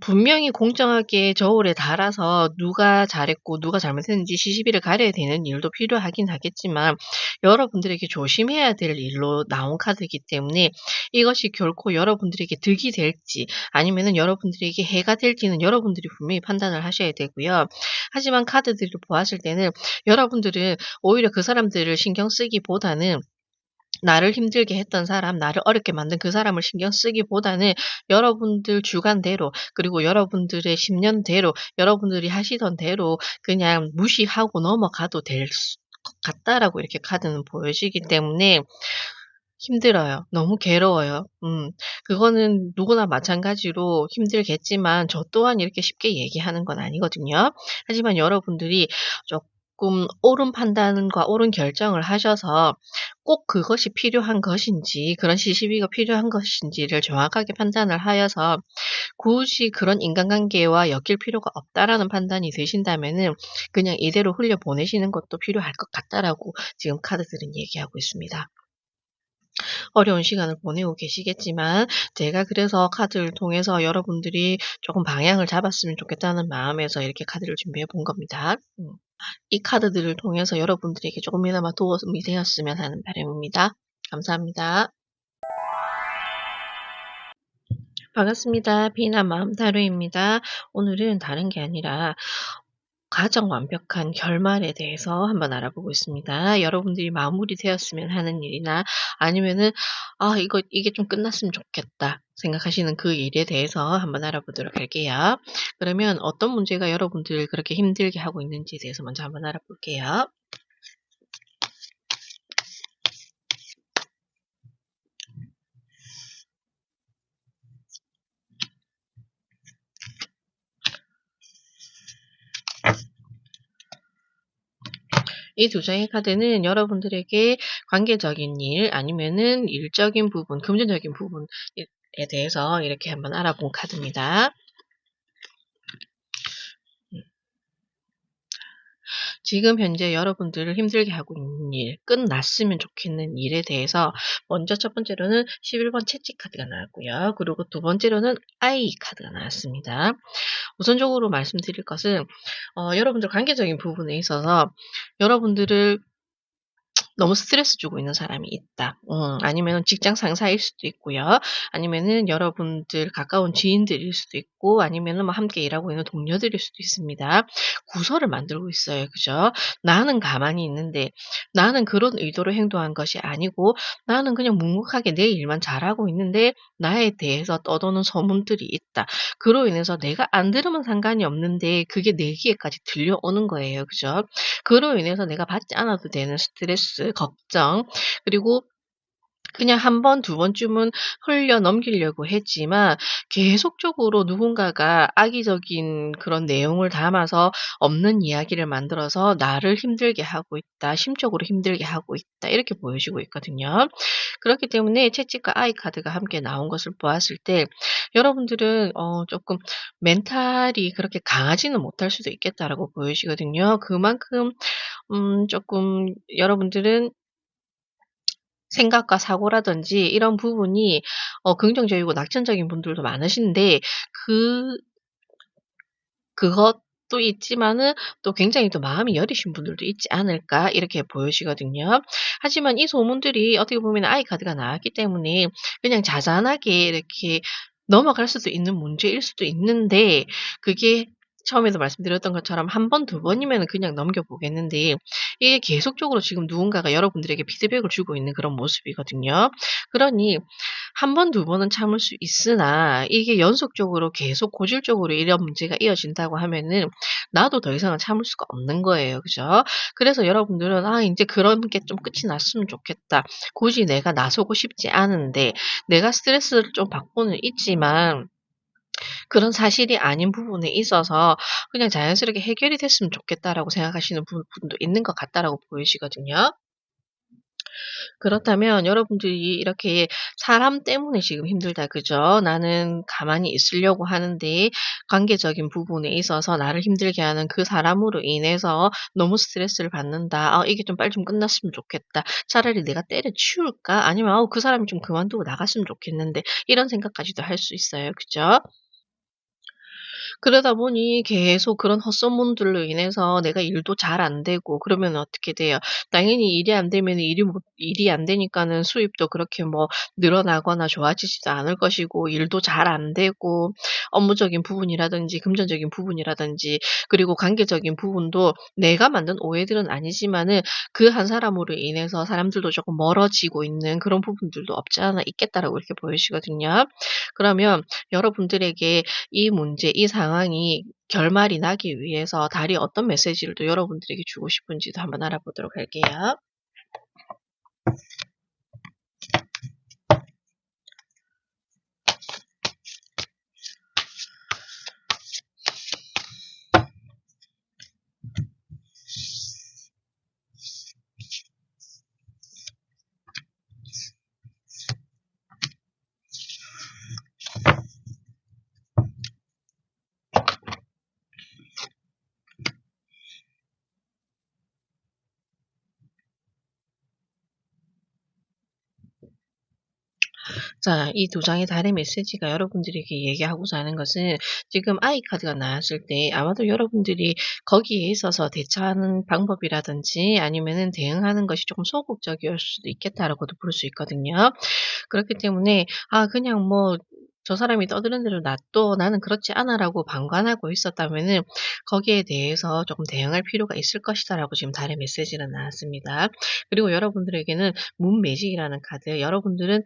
분명히 공정하게 저울에 달아서 누가 잘했고 누가 잘못했는지 시시비를 가려야 되는 일도 필요하긴 하겠지만 여러분들에게 조심해야 될 일로 나온 카드이기 때문에 이것이 결코 여러분들에게 득이 될지 아니면은 여러분들에게 해가 될지는 여러분들이 분명히 판단을 하셔야 되고요. 하지만 카드들을 보았을 때는 여러분들은 오히려 그 사람들을 신경 쓰기보다는 나를 힘들게 했던 사람, 나를 어렵게 만든 그 사람을 신경 쓰기보다는 여러분들 주관대로 그리고 여러분들의 신념대로 여러분들이 하시던 대로 그냥 무시하고 넘어가도 될 것 같다라고 이렇게 카드는 보여지기 때문에 힘들어요. 너무 괴로워요. 그거는 누구나 마찬가지로 힘들겠지만 저 또한 이렇게 쉽게 얘기하는 건 아니거든요. 하지만 여러분들이 조금 옳은 판단과 옳은 결정을 하셔서 꼭 그것이 필요한 것인지 그런 시시비가 필요한 것인지를 정확하게 판단을 하여서 굳이 그런 인간관계와 엮일 필요가 없다라는 판단이 드신다면은 그냥 이대로 흘려보내시는 것도 필요할 것 같다라고 지금 카드들은 얘기하고 있습니다. 어려운 시간을 보내고 계시겠지만 제가 그래서 카드를 통해서 여러분들이 조금 방향을 잡았으면 좋겠다는 마음에서 이렇게 카드를 준비해 본 겁니다. 이 카드들을 통해서 여러분들에게 조금이나마 도움이 되었으면 하는 바람입니다. 감사합니다. 반갑습니다. 비난 마음 타로입니다. 오늘은 다른 게 아니라 가장 완벽한 결말에 대해서 한번 알아보고 있습니다. 여러분들이 마무리되었으면 하는 일이나 아니면은 '아 이게 좀 끝났으면 좋겠다.' 생각하시는 그 일에 대해서 한번 알아보도록 할게요. 그러면 어떤 문제가 여러분들을 그렇게 힘들게 하고 있는지에 대해서 먼저 한번 알아볼게요. 이 두 장의 카드는 여러분들에게 관계적인 일 아니면은 일적인 부분, 금전적인 부분에 대해서 이렇게 한번 알아본 카드입니다. 지금 현재 여러분들을 힘들게 하고 있는 일, 끝났으면 좋겠는 일에 대해서 먼저 첫 번째로는 11번 채찍 카드가 나왔고요. 그리고 두 번째로는 아이 카드가 나왔습니다. 우선적으로 말씀드릴 것은 여러분들 관계적인 부분에 있어서 여러분들을 너무 스트레스 주고 있는 사람이 있다. 아니면은 직장 상사일 수도 있고요. 아니면은 여러분들 가까운 지인들일 수도 있고 아니면은 뭐 함께 일하고 있는 동료들일 수도 있습니다. 구설을 만들고 있어요. 그죠? 나는 가만히 있는데 나는 그런 의도로 행동한 것이 아니고 나는 그냥 묵묵하게 내 일만 잘하고 있는데 나에 대해서 떠도는 소문들이 있다. 그로 인해서 내가 안 들으면 상관이 없는데 그게 내 귀에까지 들려오는 거예요. 그죠? 그로 인해서 내가 받지 않아도 되는 스트레스, 걱정 그리고 그냥 한 번 두 번쯤은 흘려 넘기려고 했지만 계속적으로 누군가가 악의적인 그런 내용을 담아서 없는 이야기를 만들어서 나를 힘들게 하고 있다. 심적으로 힘들게 하고 있다. 이렇게 보여지고 있거든요. 그렇기 때문에 채찍과 아이 카드가 함께 나온 것을 보았을 때 여러분들은 조금 멘탈이 그렇게 강하지는 못할 수도 있겠다라고 보여지거든요. 그만큼 조금 여러분들은 생각과 사고라든지 이런 부분이 긍정적이고 낙천적인 분들도 많으신데 그 그것도 있지만은 또 굉장히 또 마음이 여리신 분들도 있지 않을까 이렇게 보여지거든요. 하지만 이 소문들이 어떻게 보면 아이 카드가 나왔기 때문에 그냥 자잘하게 이렇게 넘어갈 수도 있는 문제일 수도 있는데 그게 처음에도 말씀드렸던 것처럼 한 번, 두 번이면은 그냥 넘겨보겠는데 이게 계속적으로 지금 누군가가 여러분들에게 피드백을 주고 있는 그런 모습이거든요. 그러니 한 번, 두 번은 참을 수 있으나 이게 연속적으로 계속 고질적으로 이런 문제가 이어진다고 하면은 나도 더 이상은 참을 수가 없는 거예요. 그죠? 그래서 여러분들은 '아 인제 그런 게 좀 끝이 났으면 좋겠다. 굳이 내가 나서고 싶지 않은데 내가 스트레스를 좀 받고는 있지만 그런 사실이 아닌 부분에 있어서 그냥 자연스럽게 해결이 됐으면 좋겠다.'라고 생각하시는 분도 있는 것 같다라고 보이시거든요. 그렇다면 여러분들이 이렇게 '사람 때문에 지금 힘들다.' 그죠? '나는 가만히 있으려고 하는데 관계적인 부분에 있어서 나를 힘들게 하는 그 사람으로 인해서 너무 스트레스를 받는다. 아 이게 좀 빨리 좀 끝났으면 좋겠다. 차라리 내가 때려치울까? 아니면 그 사람이 좀 그만두고 나갔으면 좋겠는데.' 이런 생각까지도 할 수 있어요. 그죠? 그러다 보니 계속 그런 헛소문들로 인해서 내가 일도 잘 안 되고 그러면 어떻게 돼요? 당연히 일이 안 되면 일이 안 되니까는 수입도 그렇게 뭐 늘어나거나 좋아지지도 않을 것이고 일도 잘 안 되고 업무적인 부분이라든지 금전적인 부분이라든지 그리고 관계적인 부분도 내가 만든 오해들은 아니지만은 그 한 사람으로 인해서 사람들도 조금 멀어지고 있는 그런 부분들도 없지 않아 있겠다라고 이렇게 보이시거든요. 그러면 여러분들에게 이 문제, 이 상황이 결말이 나기 위해서 달이 어떤 메시지를 또 여러분들에게 주고 싶은지도 한번 알아보도록 할게요. 자, 이 두 장의 달의 메시지가 여러분들에게 얘기하고자 하는 것은 지금 아이 카드가 나왔을 때 아마도 여러분들이 거기에 있어서 대처하는 방법이라든지 아니면은 대응하는 것이 조금 소극적일 수도 있겠다라고도 볼 수 있거든요. 그렇기 때문에 그냥 뭐 '저 사람이 떠드는 대로 놔둬. 나는 그렇지 않아.'라고 방관하고 있었다면은 거기에 대해서 조금 대응할 필요가 있을 것이다라고 지금 달의 메시지가 나왔습니다. 그리고 여러분들에게는 문매직이라는 카드, 여러분들은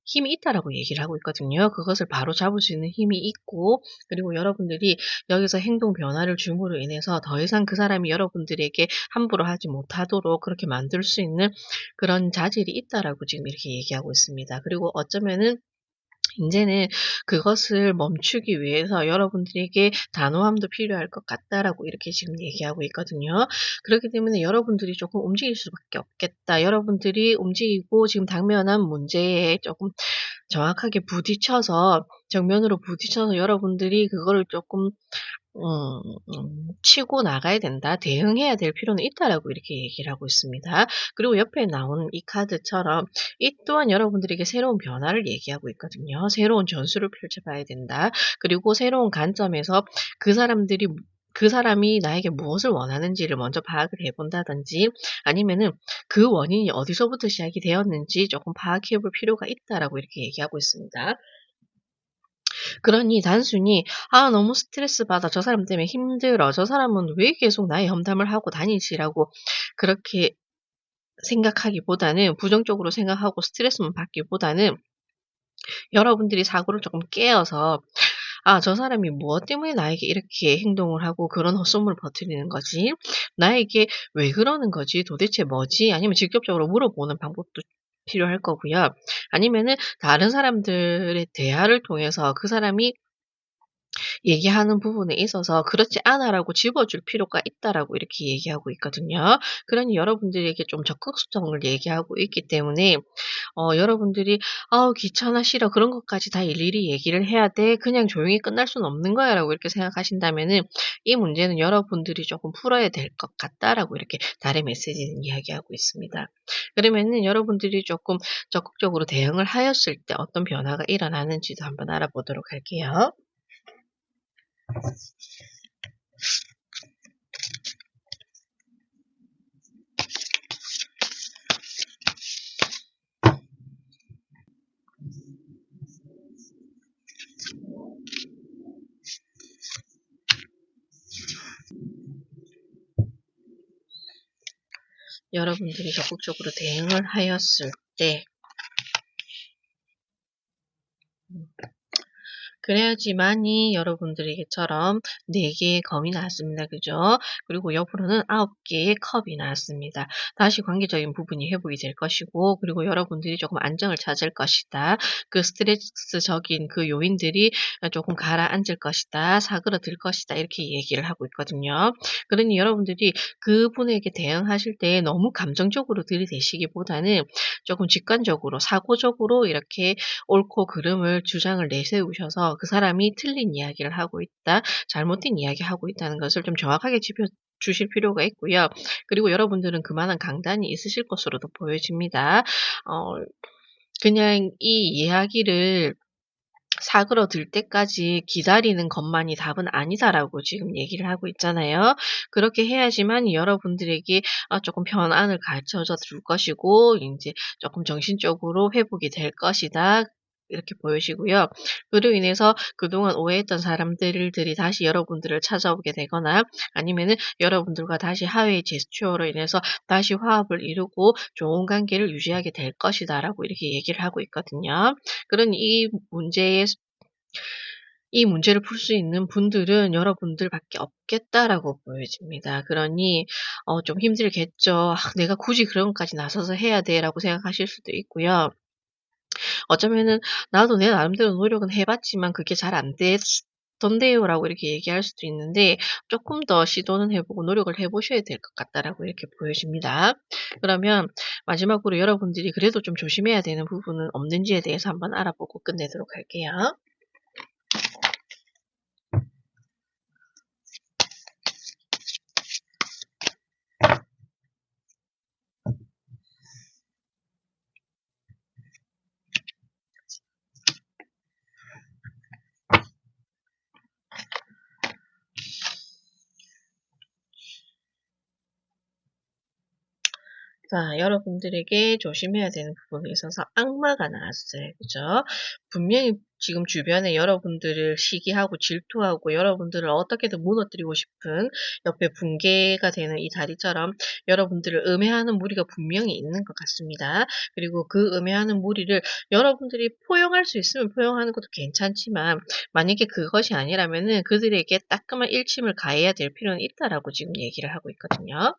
힘이 있다라고 얘기를 하고 있거든요. 그것을 바로잡을 수 있는 힘이 있고, 그리고 여러분들이 여기서 행동 변화를 줌으로 인해서 더 이상 그 사람이 여러분들에게 함부로 하지 못하도록 그렇게 만들 수 있는 그런 자질이 있다라고 지금 이렇게 얘기하고 있습니다. 그리고 어쩌면은 인제는 그것을 멈추기 위해서 여러분들에게 단호함도 필요할 것 같다라고 이렇게 지금 얘기하고 있거든요. 그렇기 때문에 여러분들이 조금 움직일 수밖에 없겠다. 여러분들이 움직이고 지금 당면한 문제에 조금 정확하게 부딪혀서 정면으로 부딪혀서 여러분들이 그거를 조금 치고 나가야 된다. 대응해야 될 필요는 있다라고 이렇게 얘기를 하고 있습니다. 그리고 옆에 나온 이 카드처럼 이 또한 여러분들에게 새로운 변화를 얘기하고 있거든요. 새로운 전술을 펼쳐봐야 된다. 그리고 새로운 관점에서 그 사람들이 그 사람이 나에게 무엇을 원하는지를 먼저 파악을 해 본다든지 아니면은 그 원인이 어디서부터 시작이 되었는지 조금 파악해 볼 필요가 있다라고 이렇게 얘기하고 있습니다. 그러니 단순히 '아 너무 스트레스받아. 저 사람 때문에 힘들어. 저 사람은 왜 계속 나의 험담을 하고 다니지?'라고 그렇게 생각하기보다는 부정적으로 생각하고 스트레스만 받기보다는 여러분들이 사고를 조금 깨어서 '아 저 사람이 무엇 때문에 나에게 이렇게 행동을 하고 그런 헛소문을 퍼뜨리는 거지? 나에게 왜 그러는 거지? 도대체 뭐지?' 아니면 직접적으로 물어보는 방법도 필요할 거고요. 아니면은 다른 사람들의 대화를 통해서 그 사람이 얘기하는 부분에 있어서 "그렇지 않아."라고 집어줄 필요가 있다라고 이렇게 얘기하고 있거든요. 그러니 여러분들에게 좀 적극성을 얘기하고 있기 때문에 여러분들이 "아우 귀찮아. 싫어. 그런 것까지 다 일일이 얘기를 해야 돼. 그냥 조용히 끝날 수는 없는 거야."라고 이렇게 생각하신다면은 이 문제는 여러분들이 조금 풀어야 될 것 같다라고 이렇게 달의 메시지는 이야기하고 있습니다. 그러면은 여러분들이 조금 적극적으로 대응을 하였을 때 어떤 변화가 일어나는지도 한번 알아보도록 할게요. 여러분들이 적극적으로 대응을 하였을 때 그래야지만이 여러분들에게처럼 4 개의 검이 나왔습니다. 그죠? 그리고 옆으로는 9 개의 컵이 나왔습니다. 다시 관계적인 부분이 회복이 될 것이고 그리고 여러분들이 조금 안정을 찾을 것이다. 그 스트레스적인 그 요인들이 조금 가라앉을 것이다. 사그러들 것이다. 이렇게 얘기를 하고 있거든요. 그러니 여러분들이 그분에게 대응하실 때 너무 감정적으로 들이대시기보다는 조금 직관적으로 사고적으로 이렇게 옳고 그름을 주장을 내세우셔서 그 사람이 틀린 이야기를 하고 있다, 잘못된 이야기하고 있다는 것을 좀 정확하게 짚어 주실 필요가 있고요. 그리고 여러분들은 그만한 강단이 있으실 것으로도 보여집니다. 그냥 이 이야기를 사그러들 때까지 기다리는 것만이 답은 아니다라고 지금 얘기를 하고 있잖아요. 그렇게 해야지만 여러분들에게 조금 편안을 가져다 줄 것이고 인제 조금 정신적으로 회복이 될 것이다. 이렇게 보여지고요. 그로 인해서 그동안 오해했던 사람들들이 다시 여러분들을 찾아오게 되거나 아니면은 여러분들과 다시 화해의 제스처로 인해서 다시 화합을 이루고 좋은 관계를 유지하게 될 것이다라고 이렇게 얘기를 하고 있거든요. 그러니 이 문제를 풀 수 있는 분들은 여러분들밖에 없겠다라고 보여집니다. 그러니 좀 힘들겠죠. '아 내가 굳이 그런 것까지 나서서 해야 돼.'라고 생각하실 수도 있고요. 어쩌면은 '나도 내 나름대로 노력은 해 봤지만 그게 잘 안 됐던데요.'라고 이렇게 얘기할 수도 있는데 쪼끔 더 시도는 해 보고 노력을 해 보셔야 될 것 같다라고 이렇게 보여집니다. 그러면 마지막으로 여러분들이 그래도 좀 조심해야 되는 부분은 없는지에 대해서 한번 알아보고 끝내도록 할게요. 자, 여러분들에게 조심해야 되는 부분에 있어서 악마가 나왔어요. 그죠? 분명히 지금 주변에 여러분들을 시기하고 질투하고 여러분들을 어떻게든 무너뜨리고 싶은 옆에 붕괴가 되는 이 다리처럼 여러분들을 음해하는 무리가 분명히 있는 것 같습니다. 그리고 그 음해하는 무리를 여러분들이 포용할 수 있으면 포용하는 것도 괜찮지만 만약에 그것이 아니라면은 그들에게 따끔한 일침을 가해야 될 필요는 있다라고 지금 얘기를 하고 있거든요.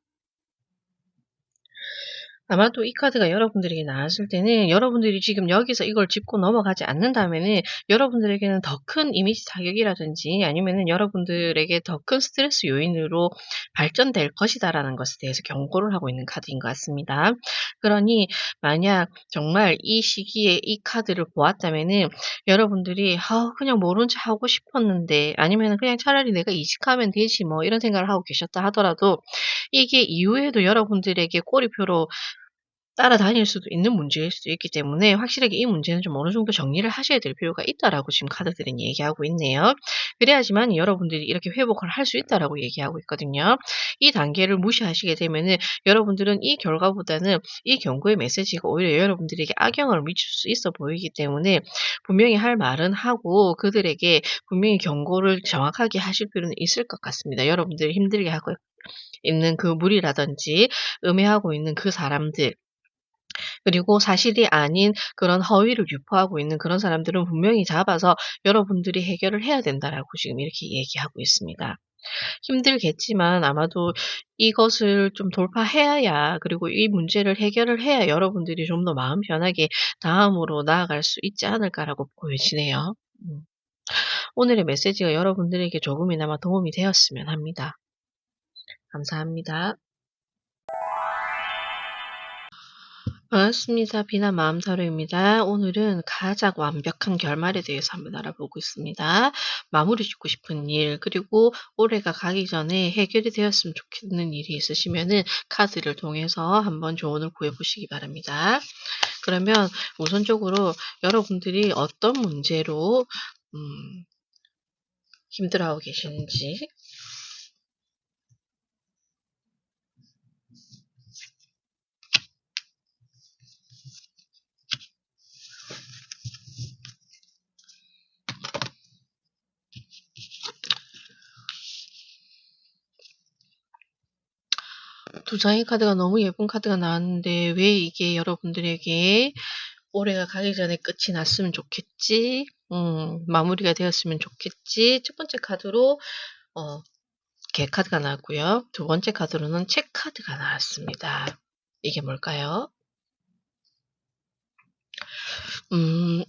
아마도 이 카드가 여러분들에게 나왔을 때는 여러분들이 지금 여기서 이걸 짚고 넘어가지 않는다면은 여러분들에게는 더 큰 이미지 타격이라든지 아니면은 여러분들에게 더 큰 스트레스 요인으로 발전될 것이다라는 것에 대해서 경고를 하고 있는 카드인 것 같습니다. 그러니 만약 정말 이 시기에 이 카드를 보았다면은 여러분들이 '아 그냥 모른 체 하고 싶었는데.' 아니면은 '그냥 차라리 내가 이직하면 되지 뭐.' 이런 생각을 하고 계셨다 하더라도 이게 이후에도 여러분들에게 꼬리표로 따라다닐 수도 있는 문제일 수도 있기 때문에 확실하게 이 문제는 좀 어느 정도 정리를 하셔야 될 필요가 있다라고 지금 카드들은 얘기하고 있네요. 그래야지만 여러분들이 이렇게 회복을 할 수 있다라고 얘기하고 있거든요. 이 단계를 무시하시게 되면은 여러분들은 이 결과보다는 이 경고의 메시지가 오히려 여러분들에게 악영향을 미칠 수 있어 보이기 때문에 분명히 할 말은 하고 그들에게 분명히 경고를 정확하게 하실 필요는 있을 것 같습니다. 여러분들이 힘들게 하고 있는 그 무리라든지 음해하고 있는 그 사람들 그리고 사실이 아닌 그런 허위를 유포하고 있는 그런 사람들은 분명히 잡아서 여러분들이 해결을 해야 된다라고 지금 이렇게 얘기하고 있습니다. 힘들겠지만 아마도 이것을 좀 돌파해야 그리고 이 문제를 해결을 해야 여러분들이 좀 더 마음 편하게 다음으로 나아갈 수 있지 않을까라고 보여지네요. 오늘의 메시지가 여러분들에게 조금이나마 도움이 되었으면 합니다. 감사합니다. 반갑습니다. 비난 마음사로입니다. 오늘은 가장 완벽한 결말에 대해서 한번 알아보고 있습니다. 마무리 짓고 싶은 일, 그리고 올해가 가기 전에 해결이 되었으면 좋겠는 일이 있으시면은 카드를 통해서 한번 조언을 구해보시기 바랍니다. 그러면 우선적으로 여러분들이 어떤 문제로 힘들어하고 계시는지 두 장의 카드가 너무 예쁜 카드가 나왔는데 왜 이게 여러분들에게 올해가 가기 전에 끝이 났으면 좋겠지. 마무리가 되었으면 좋겠지. 첫 번째 카드로 개 카드가 나왔고요. 두 번째 카드로는 책 카드가 나왔습니다. 이게 뭘까요?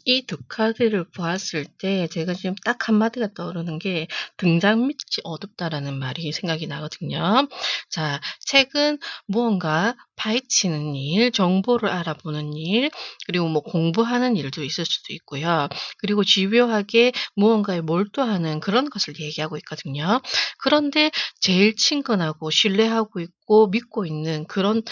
이 두 카드를 보았을 때 제가 지금 딱 한마디가 떠오르는 게 "등잔 밑이 어둡다."라는 말이 생각이 나거든요. 자, 책은 무언가 파헤치는 일, 정보를 알아보는 일, 그리고 뭐 공부하는 일도 있을 수도 있고요. 그리고 집요하게 무언가에 몰두하는 그런 것을 얘기하고 있거든요. 그런데 제일 친근하고 신뢰하고 있고 믿고 있는 그런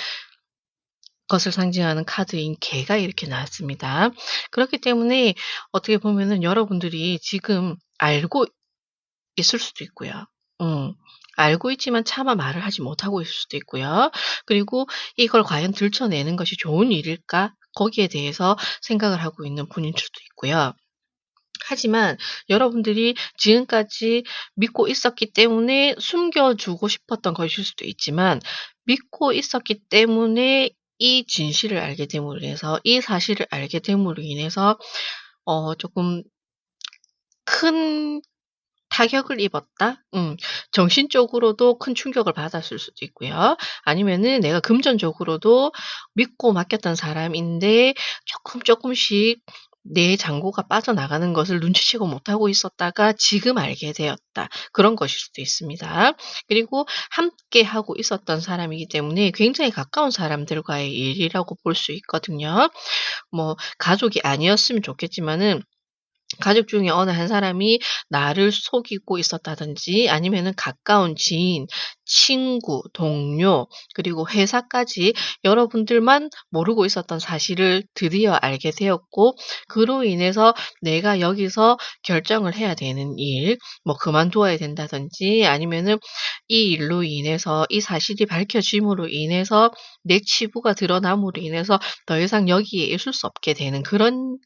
것을 상징하는 카드인 개가 이렇게 나왔습니다. 그렇기 때문에 어떻게 보면은 여러분들이 지금 알고 있을 수도 있고요. 알고 있지만 차마 말을 하지 못하고 있을 수도 있고요. 그리고 '이걸 과연 들춰내는 것이 좋은 일일까?' 거기에 대해서 생각을 하고 있는 분일 수도 있고요. 하지만 여러분들이 지금까지 믿고 있었기 때문에 숨겨주고 싶었던 것일 수도 있지만 믿고 있었기 때문에 이 진실을 알게 됨으로 해서 이 사실을 알게 됨으로 인해서 조금 큰 타격을 입었다? 정신적으로도 큰 충격을 받았을 수도 있고요. 아니면은 내가 금전적으로도 믿고 맡겼던 사람인데 쪼끔씩 내 잔고가 빠져나가는 것을 눈치채고 못하고 있었다가 지금 알게 되었다. 그런 것일 수도 있습니다. 그리고 함께하고 있었던 사람이기 때문에 굉장히 가까운 사람들과의 일이라고 볼 수 있거든요. 뭐 가족이 아니었으면 좋겠지만은 가족 중에 어느 한 사람이 나를 속이고 있었다든지 아니면은 가까운 지인, 친구, 동료 그리고 회사까지 여러분들만 모르고 있었던 사실을 드디어 알게 되었고 그로 인해서 내가 여기서 결정을 해야 되는 일, 뭐 그만두어야 된다든지 아니면은 이 일로 인해서 이 사실이 밝혀짐으로 인해서 내 치부가 드러남으로 인해서 더 이상 여기에 있을 수 없게 되는 그런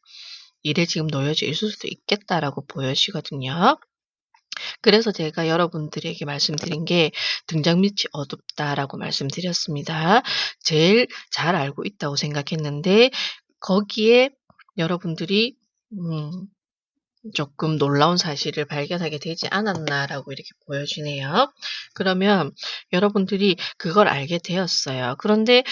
일에 지금 놓여져 있을 수도 있겠다라고 보여지거든요. 그래서 제가 여러분들에게 말씀드린 게 "등장 밑이 어둡다."라고 말씀드렸습니다. 제일 잘 알고 있다고 생각했는데 거기에 여러분들이 음 조금 놀라운 사실을 발견하게 되지 않았나라고 이렇게 보여지네요. 그러면 여러분들이 그걸 알게 되었어요. 그런데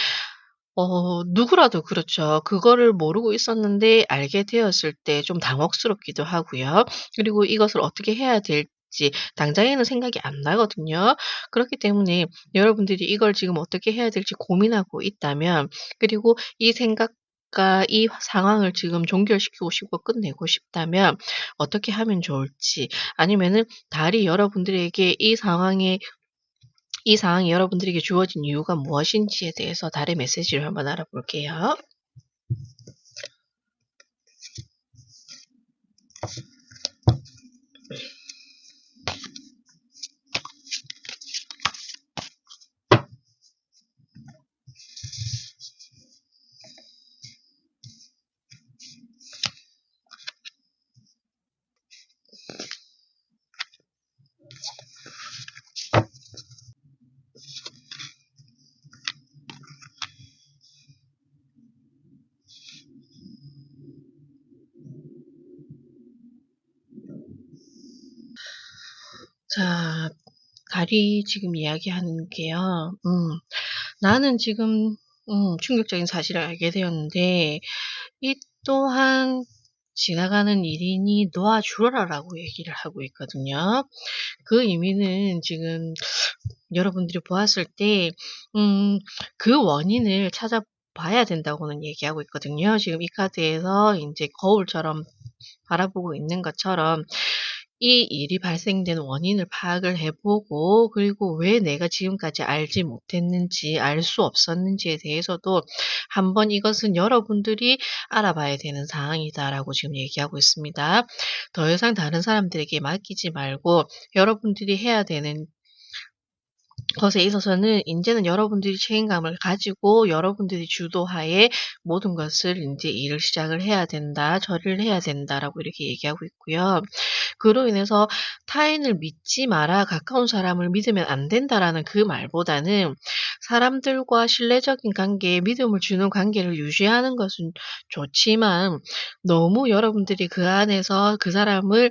누구라도 그렇죠. 그거를 모르고 있었는데 알게 되었을 때 좀 당혹스럽기도 하고요. 그리고 이것을 어떻게 해야 될지 당장에는 생각이 안 나거든요. 그렇기 때문에 여러분들이 이걸 지금 어떻게 해야 될지 고민하고 있다면 그리고 이 생각과 이 상황을 지금 종결시키고 싶고 끝내고 싶다면 어떻게 하면 좋을지 아니면은 달이 여러분들에게 이 상황이 여러분들에게 주어진 이유가 무엇인지에 대해서 달의 메시지를 한번 알아볼게요. 자, 달이 지금 이야기하는 게요. 나는 지금 충격적인 사실을 알게 되었는데 이 또한 지나가는 일이니 놓아주어라라고 얘기를 하고 있거든요. 그 의미는 지금 여러분들이 보았을 때 그 원인을 찾아봐야 된다고는 얘기하고 있거든요. 지금 이 카드에서 인제 거울처럼 바라보고 있는 것처럼 이 일이 발생된 원인을 파악을 해 보고 그리고 왜 내가 지금까지 알지 못했는지 알 수 없었는지에 대해서도 한번 이것은 여러분들이 알아봐야 되는 사항이다라고 지금 얘기하고 있습니다. 더 이상 다른 사람들에게 맡기지 말고 여러분들이 해야 되는 것에 있어서는 인제는 여러분들이 책임감을 가지고 여러분들이 주도하에 모든 것을 인제 일을 시작을 해야 된다. 처리를 해야 된다라고 이렇게 얘기하고 있고요. 그로 인해서 타인을 믿지 마라. 가까운 사람을 믿으면 안 된다라는 그 말보다는 사람들과 신뢰적인 관계, 믿음을 주는 관계를 유지하는 것은 좋지만 너무 여러분들이 그 안에서 그 사람을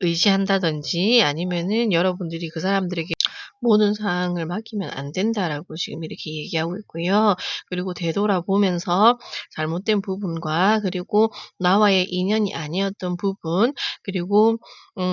의지한다든지 아니면은 여러분들이 그 사람들에게 모든 사항을 맡기면 안 된다라고 지금 이렇게 얘기하고 있고요. 그리고 되돌아보면서 잘못된 부분과 그리고 나와의 인연이 아니었던 부분 그리고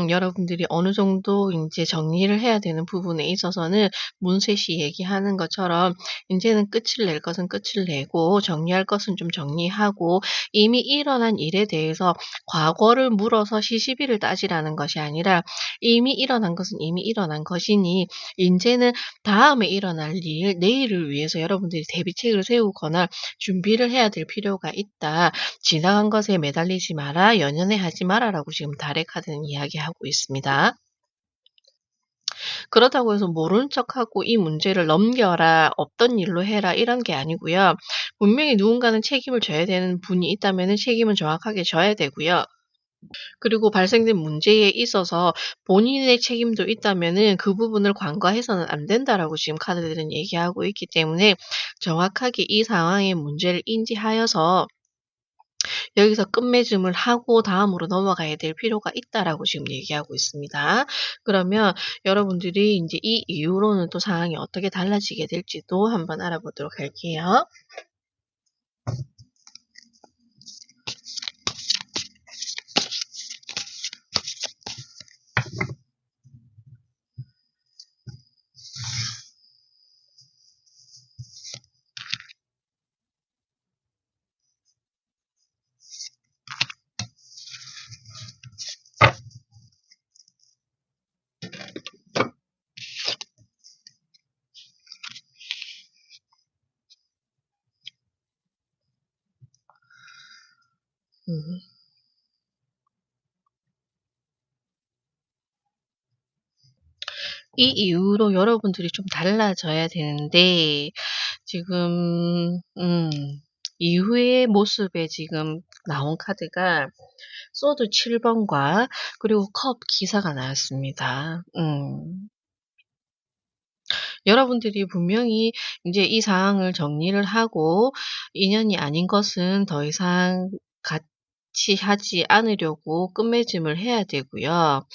여러분들이 어느 정도 인제 정리를 해야 되는 부분에 있어서는 문셋이 얘기하는 것처럼 인제는 끝을 낼 것은 끝을 내고 정리할 것은 좀 정리하고 이미 일어난 일에 대해서 과거를 물어서 시시비를 따지라는 것이 아니라 이미 일어난 것은 이미 일어난 것이니 인제는 다음에 일어날 일, 내일을 위해서 여러분들이 대비책을 세우거나 준비를 해야 될 필요가 있다. 지나간 것에 매달리지 마라. 연연해하지 마라라고 지금 달의 카드는 이야기하고 있습니다. 그렇다고 해서 모른 척하고 이 문제를 넘겨라, 없던 일로 해라 이런 게 아니고요. 분명히 누군가는 책임을 져야 되는 분이 있다면은 책임은 정확하게 져야 되고요. 그리고 발생된 문제에 있어서 본인의 책임도 있다면은 그 부분을 간과해서는 안 된다라고 지금 카드들은 얘기하고 있기 때문에 정확하게 이 상황의 문제를 인지하여서 여기서 끝맺음을 하고 다음으로 넘어가야 될 필요가 있다라고 지금 얘기하고 있습니다. 그러면 여러분들이 인제 이 이후로는 또 상황이 어떻게 달라지게 될지도 한번 알아보도록 할게요. 음. 이 이후로 여러분들이 좀 달라져야 되는데 지금 이후의 모습에 지금 나온 카드가 소드 7 번과 그리고 컵 기사가 나왔습니다. 여러분들이 분명히 인제 이 상황을 정리를 하고 인연이 아닌 것은 더 이상 같이 하지 않으려고 끝맺음을 해야 되고요.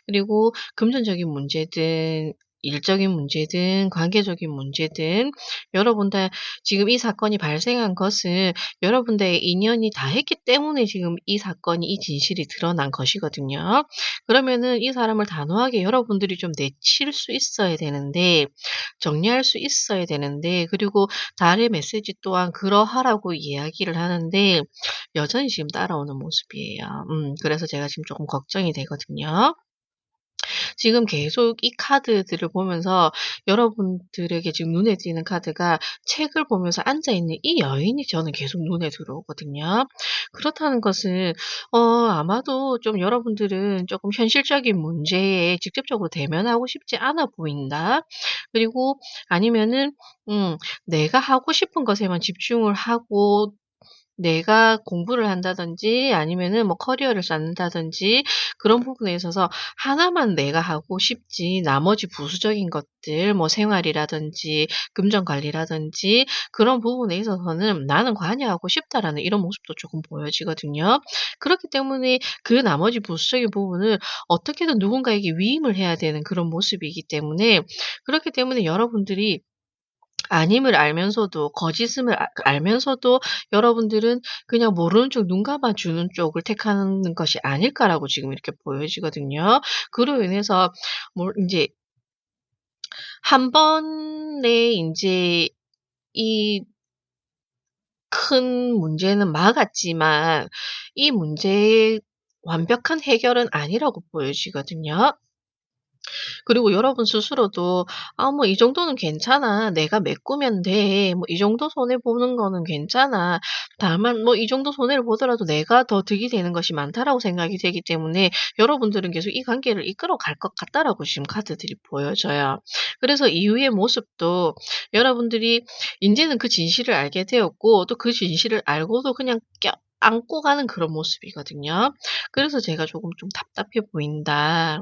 그리고 금전적인 문제든 일적인 문제든 관계적인 문제든 여러분들 지금 이 사건이 발생한 것은 여러분들의 인연이 다 했기 때문에 지금 이 사건이 이 진실이 드러난 것이거든요. 그러면은 이 사람을 단호하게 여러분들이 좀 내칠 수 있어야 되는데 정리할 수 있어야 되는데 그리고 달의 메시지 또한 그러하라고 이야기를 하는데 여전히 지금 따라오는 모습이에요. 그래서 제가 지금 조금 걱정이 되거든요. 지금 계속 이 카드들을 보면서 여러분들에게 지금 눈에 띄는 카드가 책을 보면서 앉아 있는 이 여인이 저는 계속 눈에 들어오거든요. 그렇다는 것은 아마도 좀 여러분들은 조금 현실적인 문제에 직접적으로 대면하고 싶지 않아 보인다. 그리고 아니면은 음 내가 하고 싶은 것에만 집중을 하고 내가 공부를 한다든지 아니면은 뭐 커리어를 쌓는다든지 그런 부분에 있어서 하나만 내가 하고 싶지 나머지 부수적인 것들 뭐 생활이라든지 금전 관리라든지 그런 부분에 있어서는 '나는 관여하고 싶다.'라는 이런 모습도 조금 보여지거든요. 그렇기 때문에 그 나머지 부수적인 부분을 어떻게든 누군가에게 위임을 해야 되는 그런 모습이기 때문에 그렇기 때문에 여러분들이 아님을 알면서도 거짓음을 알면서도 여러분들은 그냥 모르는 쪽 눈 감아 주는 쪽을 택하는 것이 아닐까라고 지금 이렇게 보여지거든요. 그로 인해서 뭐 인제 한 번에 인제 이 큰 문제는 막았지만 이 문제의 완벽한 해결은 아니라고 보여지거든요. 그리고 여러분 스스로도 '아 뭐 이 정도는 괜찮아. 내가 메꾸면 돼. 뭐 이 정도 손해 보는 거는 괜찮아. 다만 뭐 이 정도 손해를 보더라도 내가 더 득이 되는 것이 많다.'라고 생각이 되기 때문에 여러분들은 계속 이 관계를 이끌어 갈 것 같다라고 지금 카드들이 보여져요. 그래서 이후의 모습도 여러분들이 인제는 그 진실을 알게 되었고 또 그 진실을 알고도 그냥 안고 가는 그런 모습이거든요. 그래서 제가 조금 좀 답답해 보인다.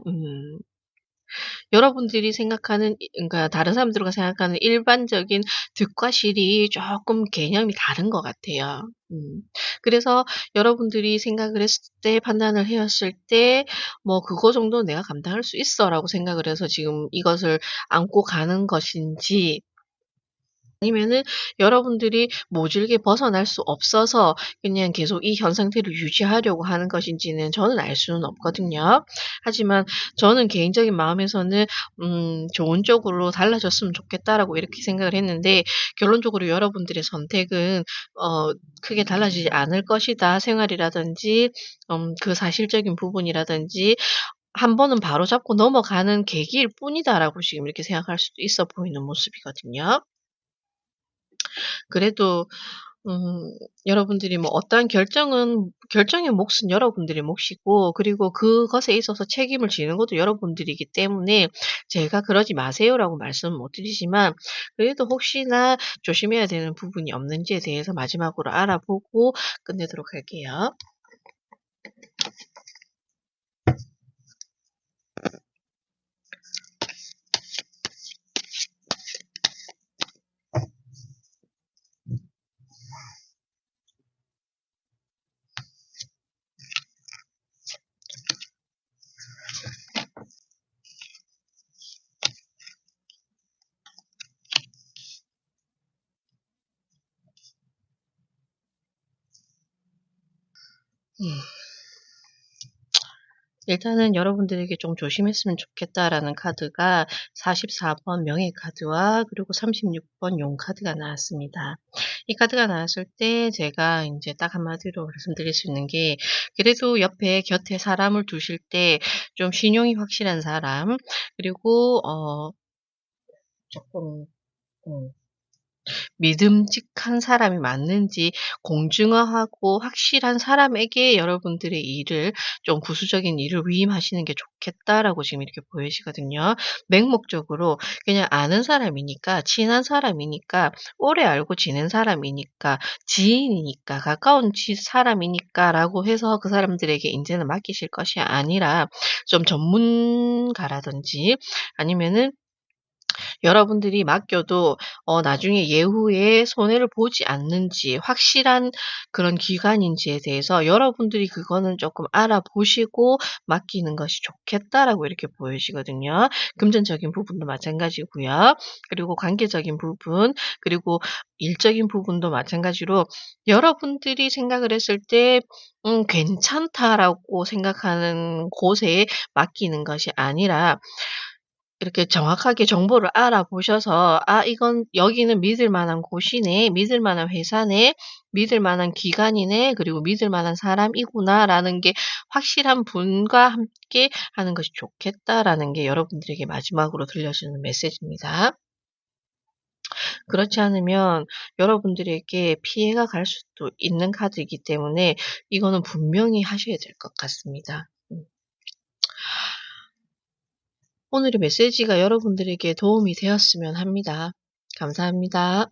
여러분들이 생각하는 그러니까 다른 사람들과 생각하는 일반적인 득과 실이 쪼끔 개념이 다른 것 같아요. 그래서 여러분들이 생각을 했을 때 판단을 하였을 때 뭐 '그거 정도는 내가 감당할 수 있어.'라고 생각을 해서 지금 이것을 안고 가는 것인지 아니면은 여러분들이 모질게 벗어날 수 없어서 그냥 계속 이 현 상태를 유지하려고 하는 것인지는 저는 알 수는 없거든요. 하지만 저는 개인적인 마음에서는 '좋은 쪽으로 달라졌으면 좋겠다.'라고 이렇게 생각을 했는데 결론적으로 여러분들의 선택은 크게 달라지지 않을 것이다. 생활이라든지 그 사실적인 부분이라든지 한 번은 바로잡고 넘어가는 계기일 뿐이다라고 지금 이렇게 생각할 수도 있어 보이는 모습이거든요. 그래도 여러분들이 뭐 어떠한 결정의 몫은 여러분들의 몫이고 그리고 그것에 있어서 책임을 지는 것도 여러분들이기 때문에 제가 "그러지 마세요."라고 말씀은 못 드리지만 그래도 혹시나 조심해야 되는 부분이 없는지에 대해서 마지막으로 알아보고 끝내도록 할게요. 음. 일단은 여러분들에게 좀 조심했으면 좋겠다라는 카드가 44번 명예 카드와 그리고 36번 용 카드가 나왔습니다. 이 카드가 나왔을 때 제가 인제 딱 한마디로 말씀드릴 수 있는 게 그래도 옆에 곁에 사람을 두실 때 좀 신용이 확실한 사람 그리고 쪼끔 음 믿음직한 사람이 맞는지 공정하고 확실한 사람에게 여러분들의 일을 좀 부수적인 일을 위임하시는 게 좋겠다라고 지금 이렇게 보이시거든요. 맹목적으로 그냥 아는 사람이니까 친한 사람이니까 오래 알고 지낸 사람이니까 지인이니까 가까운 사람이니까라고 해서 그 사람들에게 인제는 맡기실 것이 아니라 좀 전문가라든지 아니면은 여러분들이 맡겨도 나중에 예후에 손해를 보지 않는지 확실한 그런 기관인지에 대해서 여러분들이 그거는 조금 알아보시고 맡기는 것이 좋겠다라고 이렇게 보이시거든요. 금전적인 부분도 마찬가지고요. 그리고 관계적인 부분, 그리고 일적인 부분도 마찬가지로 여러분들이 생각을 했을 때 '괜찮다.'라고 생각하는 곳에 맡기는 것이 아니라 이렇게 정확하게 정보를 알아보셔서 '아 이건 여기는 믿을 만한 곳이네. 믿을 만한 회사네. 믿을 만한 기관이네. 그리고 믿을 만한 사람이구나.'라는 게 확실한 분과 함께 하는 것이 좋겠다라는 게 여러분들에게 마지막으로 들려주는 메시지입니다. 그렇지 않으면 여러분들에게 피해가 갈 수도 있는 카드이기 때문에 이거는 분명히 하셔야 될 것 같습니다. 오늘의 메시지가 여러분들에게 도움이 되었으면 합니다. 감사합니다.